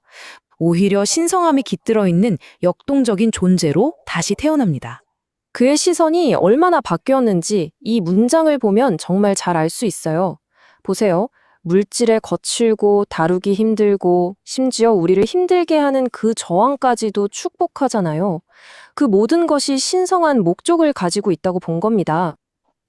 오히려 신성함이 깃들어 있는 역동적인 존재로 다시 태어납니다. 그의 시선이 얼마나 바뀌었는지 이 문장을 보면 정말 잘 알 수 있어요. 보세요. 물질에 거칠고 다루기 힘들고 심지어 우리를 힘들게 하는 그 저항까지도 축복하잖아요. 그 모든 것이 신성한 목적을 가지고 있다고 본 겁니다.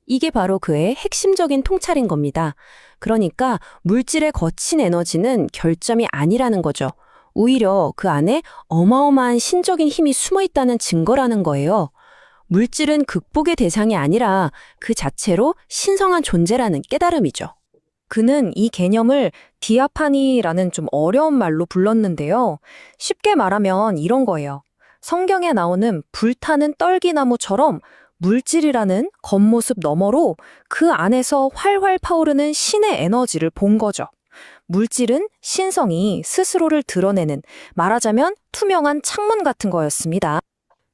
이게 바로 그의 핵심적인 통찰인 겁니다. 그러니까 물질의 거친 에너지는 결점이 아니라는 거죠. 오히려 그 안에 어마어마한 신적인 힘이 숨어 있다는 증거라는 거예요. 물질은 극복의 대상이 아니라 그 자체로 신성한 존재라는 깨달음이죠. 그는 이 개념을 디아파니라는 좀 어려운 말로 불렀는데요. 쉽게 말하면 이런 거예요. 성경에 나오는 불타는 떨기나무처럼 물질이라는 겉모습 너머로 그 안에서 활활 타오르는 신의 에너지를 본 거죠. 물질은 신성이 스스로를 드러내는, 말하자면 투명한 창문 같은 거였습니다.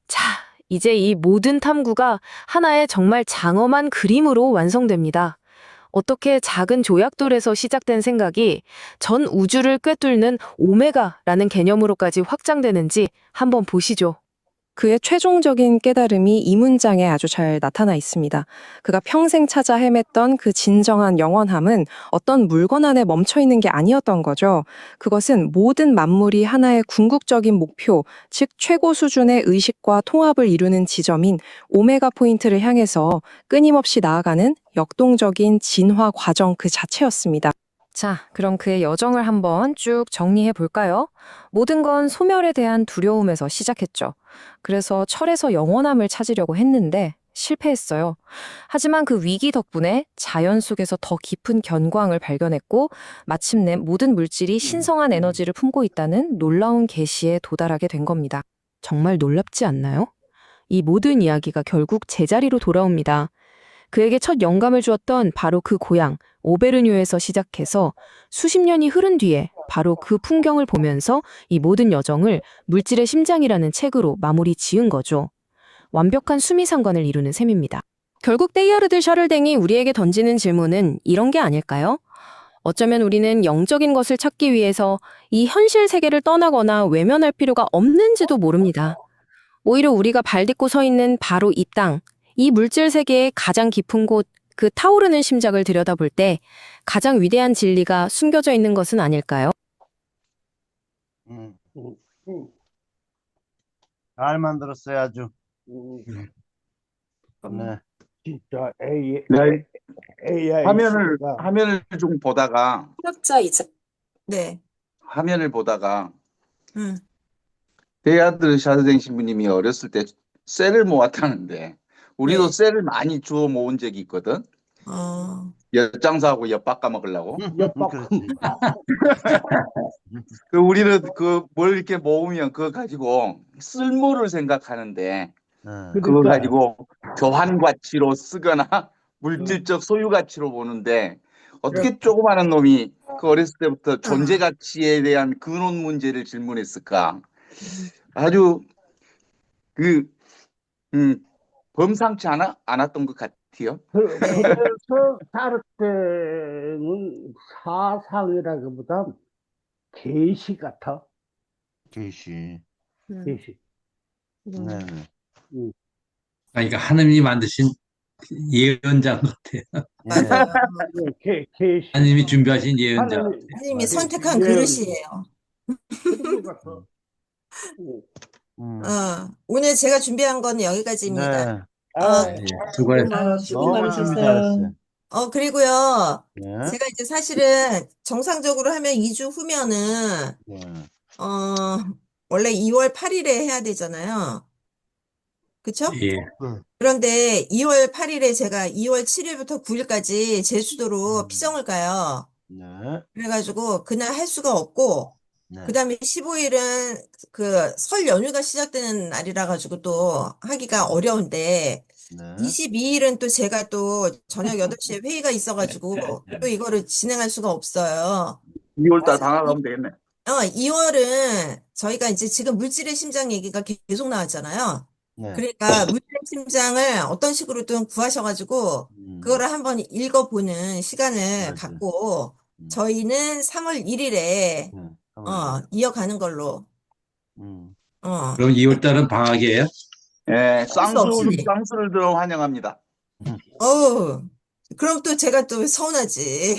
자, 이제 이 모든 탐구가 하나의 정말 장엄한 그림으로 완성됩니다. 어떻게 작은 조약돌에서 시작된 생각이 전 우주를 꿰뚫는 오메가라는 개념으로까지 확장되는지 한번 보시죠. 그의 최종적인 깨달음이 이 문장에 아주 잘 나타나 있습니다. 그가 평생 찾아 헤맸던 그 진정한 영원함은 어떤 물건 안에 멈춰 있는 게 아니었던 거죠. 그것은 모든 만물이 하나의 궁극적인 목표, 즉 최고 수준의 의식과 통합을 이루는 지점인 오메가 포인트를 향해서 끊임없이 나아가는 역동적인 진화 과정 그 자체였습니다. 자, 그럼 그의 여정을 한번 쭉 정리해 볼까요? 모든 건 소멸에 대한 두려움에서 시작했죠. 그래서 철에서 영원함을 찾으려고 했는데 실패했어요. 하지만 그 위기 덕분에 자연 속에서 더 깊은 견광을 발견했고 마침내 모든 물질이 신성한 에너지를 품고 있다는 놀라운 계시에 도달하게 된 겁니다. 정말 놀랍지 않나요? 이 모든 이야기가 결국 제자리로 돌아옵니다. 그에게 첫 영감을 주었던 바로 그 고향, 오베르뉴에서 시작해서 수십 년이 흐른 뒤에 바로 그 풍경을 보면서 이 모든 여정을 물질의 심장이라는 책으로 마무리 지은 거죠. 완벽한 수미상관을 이루는 셈입니다. 결국 데이아르드 샤를댕이 우리에게 던지는 질문은 이런 게 아닐까요? 어쩌면 우리는 영적인 것을 찾기 위해서 이 현실 세계를 떠나거나 외면할 필요가 없는지도 모릅니다. 오히려 우리가 발 딛고 서 있는 바로 이 땅, 이 물질 세계의 가장 깊은 곳, 그 타오르는 심장을 들여다볼 때 가장 위대한 진리가 숨겨져 있는 것은 아닐까요? 잘 만들었어요, 아주. 네. 진짜 네. AI 화면을 좀 보다가 학자이자. 네. 화면을 보다가 베아드르 샤르댕 신부님이 어렸을 때 쌀을 모았다는데 우리도 네. 쌀을 많이 주워 모은 적이 있거든. 엿장사하고 엿 깎아 먹으려고. 그 우리는 그 뭘 이렇게 모으면 그거 가지고 쓸모를 생각하는데 그거 가지고 교환 가치로 쓰거나 물질적 소유 가치로 보는데 어떻게 조그마한 놈이 그 어렸을 때부터 존재 가치에 대한 근원 문제를 질문했을까? 아주 그 범상치 않았던 것 같아요. 그래서 사르탱은 사상이라기보다 계시 같아. 계시. 계시. 네. 그러니까 하느님이 만드신 예언자 같아요. 하느님이 준비하신 예언자 같아요. 하느님이 선택한 그릇이에요. 오늘 제가 준비한 건 여기까지입니다. 수고했어요. 수고 많으셨어요. 그리고요, 네. 제가 이제 사실은 정상적으로 하면 2주 후면은, 원래 2월 8일에 해야 되잖아요. 그쵸? 예. 그런데 2월 8일에 제가 2월 7일부터 9일까지 제주도로 피정을 가요. 네. 그래가지고 그날 할 수가 없고, 그 다음에 15일은 그 설 연휴가 시작되는 날이라 가지고 또 하기가 어려운데, 22일은 또 제가 또 저녁 8시에 회의가 있어가지고 또 이거를 진행할 수가 없어요. 2월달 방학하면 되겠네. 2월은 저희가 이제 지금 물질의 심장 얘기가 계속 나왔잖아요. 그러니까 물질의 심장을 어떤 식으로든 구하셔가지고 그거를 한번 읽어보는 시간을 갖고 저희는 3월 1일에 이어가는 걸로. 그럼 2월 달은 방학이에요? 예, 수 없이. 쌍수를 들어 환영합니다. 그럼 또 제가 또 서운하지.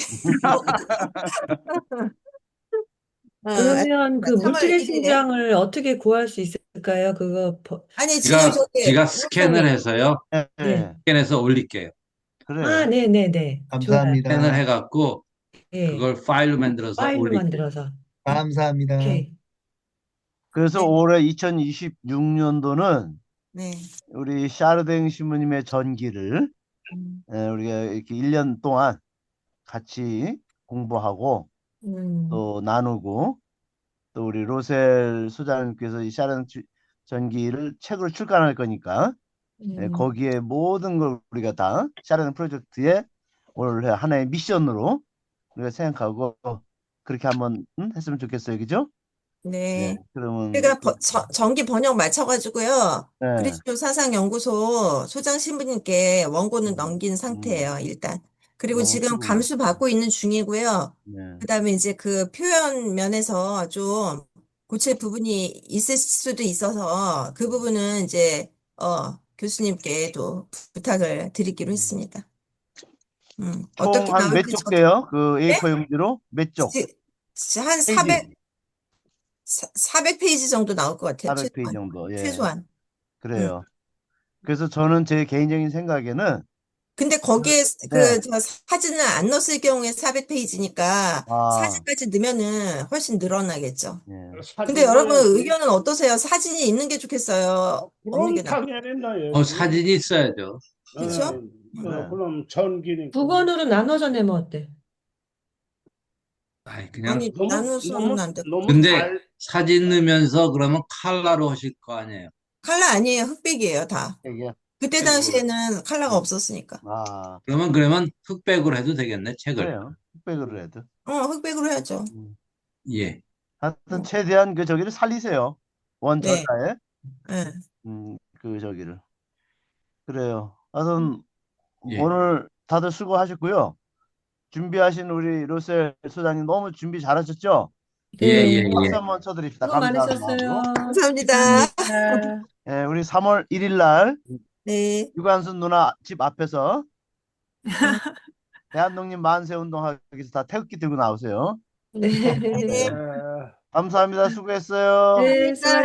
그러면 그 3월 물질의 1일에. 심장을 어떻게 구할 수 있을까요? 그거 아니, 지금 저기. 제가 스캔을 해서요. 네. 스캔해서 올릴게요. 아, 네네네. 감사합니다. 스캔을 해갖고 예. 그걸 파일로 만들어서 파일로 올릴게요. 만들어서. 감사합니다. 오케이. 그래서 올해 2026년도는 네. 우리 샤르댕 신부님의 전기를 우리가 이렇게 1년 동안 같이 공부하고 또 나누고 또 우리 로셀 소장님께서 이 샤르댕 전기를 책으로 출간할 거니까 거기에 모든 걸 우리가 다 샤르댕 프로젝트의 올해 하나의 미션으로 우리가 생각하고 그렇게 한번 했으면 좋겠어요. 그죠? 네. 그러면 우리가 정기 번역 맞춰가지고요. 네. 그리스도 사상연구소 소장 신부님께 원고는 넘긴 상태예요, 일단. 그리고 너무 지금 수고 감수 받고 있는 중이고요. 네. 그다음에 이제 그 표현 면에서 좀 고칠 부분이 있을 수도 있어서 그 부분은 이제 교수님께도 부탁을 드리기로 했습니다. 어떻게 총 한 몇 나올지 쪽 돼요? 그 네? A4 용지로 몇 쪽? 한 페이지? 400페이지 정도 나올 것 같아요. 400페이지 정도. 예. 최소한. 그래요. 그래서 저는 제 개인적인 생각에는 근데 거기에 네. 저 사진을 안 넣었을 경우에 400페이지니까 사진까지 넣으면은 훨씬 늘어나겠죠. 근데 여러분 의견은 어떠세요? 사진이 있는 게 좋겠어요? 없는 게 그럼 나아요? 당연히 나요. 사진이 있어야죠. 그렇죠? 그럼 전기니까. 두 권으로 나눠서 내면 어때? 그냥 아니, 나눠서는 안 돼. 근데 사진 넣으면서 그러면 칼라로 하실 거 아니에요. 칼라 아니에요. 흑백이에요, 다. 그때 당시에는 칼라가 없었으니까. 그러면 흑백으로 해도 되겠네, 책을. 그래요. 흑백으로 해도. 흑백으로 해야죠. 예. 하여튼 최대한 그 저기를 살리세요. 네. 원저자에. 네. 그 저기를. 그래요. 하여튼 예. 오늘 다들 수고하셨고요. 준비하신 우리 로셀 소장님 너무 준비 잘하셨죠? 박수 한번 쳐드립시다. 수고 감사합니다. 많으셨어요. 감사합니다. 네, 우리 3월 1일 날 네. 유관순 누나 집 앞에서 대한독립 만세 운동하기 위해서 다 태극기 들고 나오세요. 네. 감사합니다. 수고했어요. 네, 수고하셨습니다.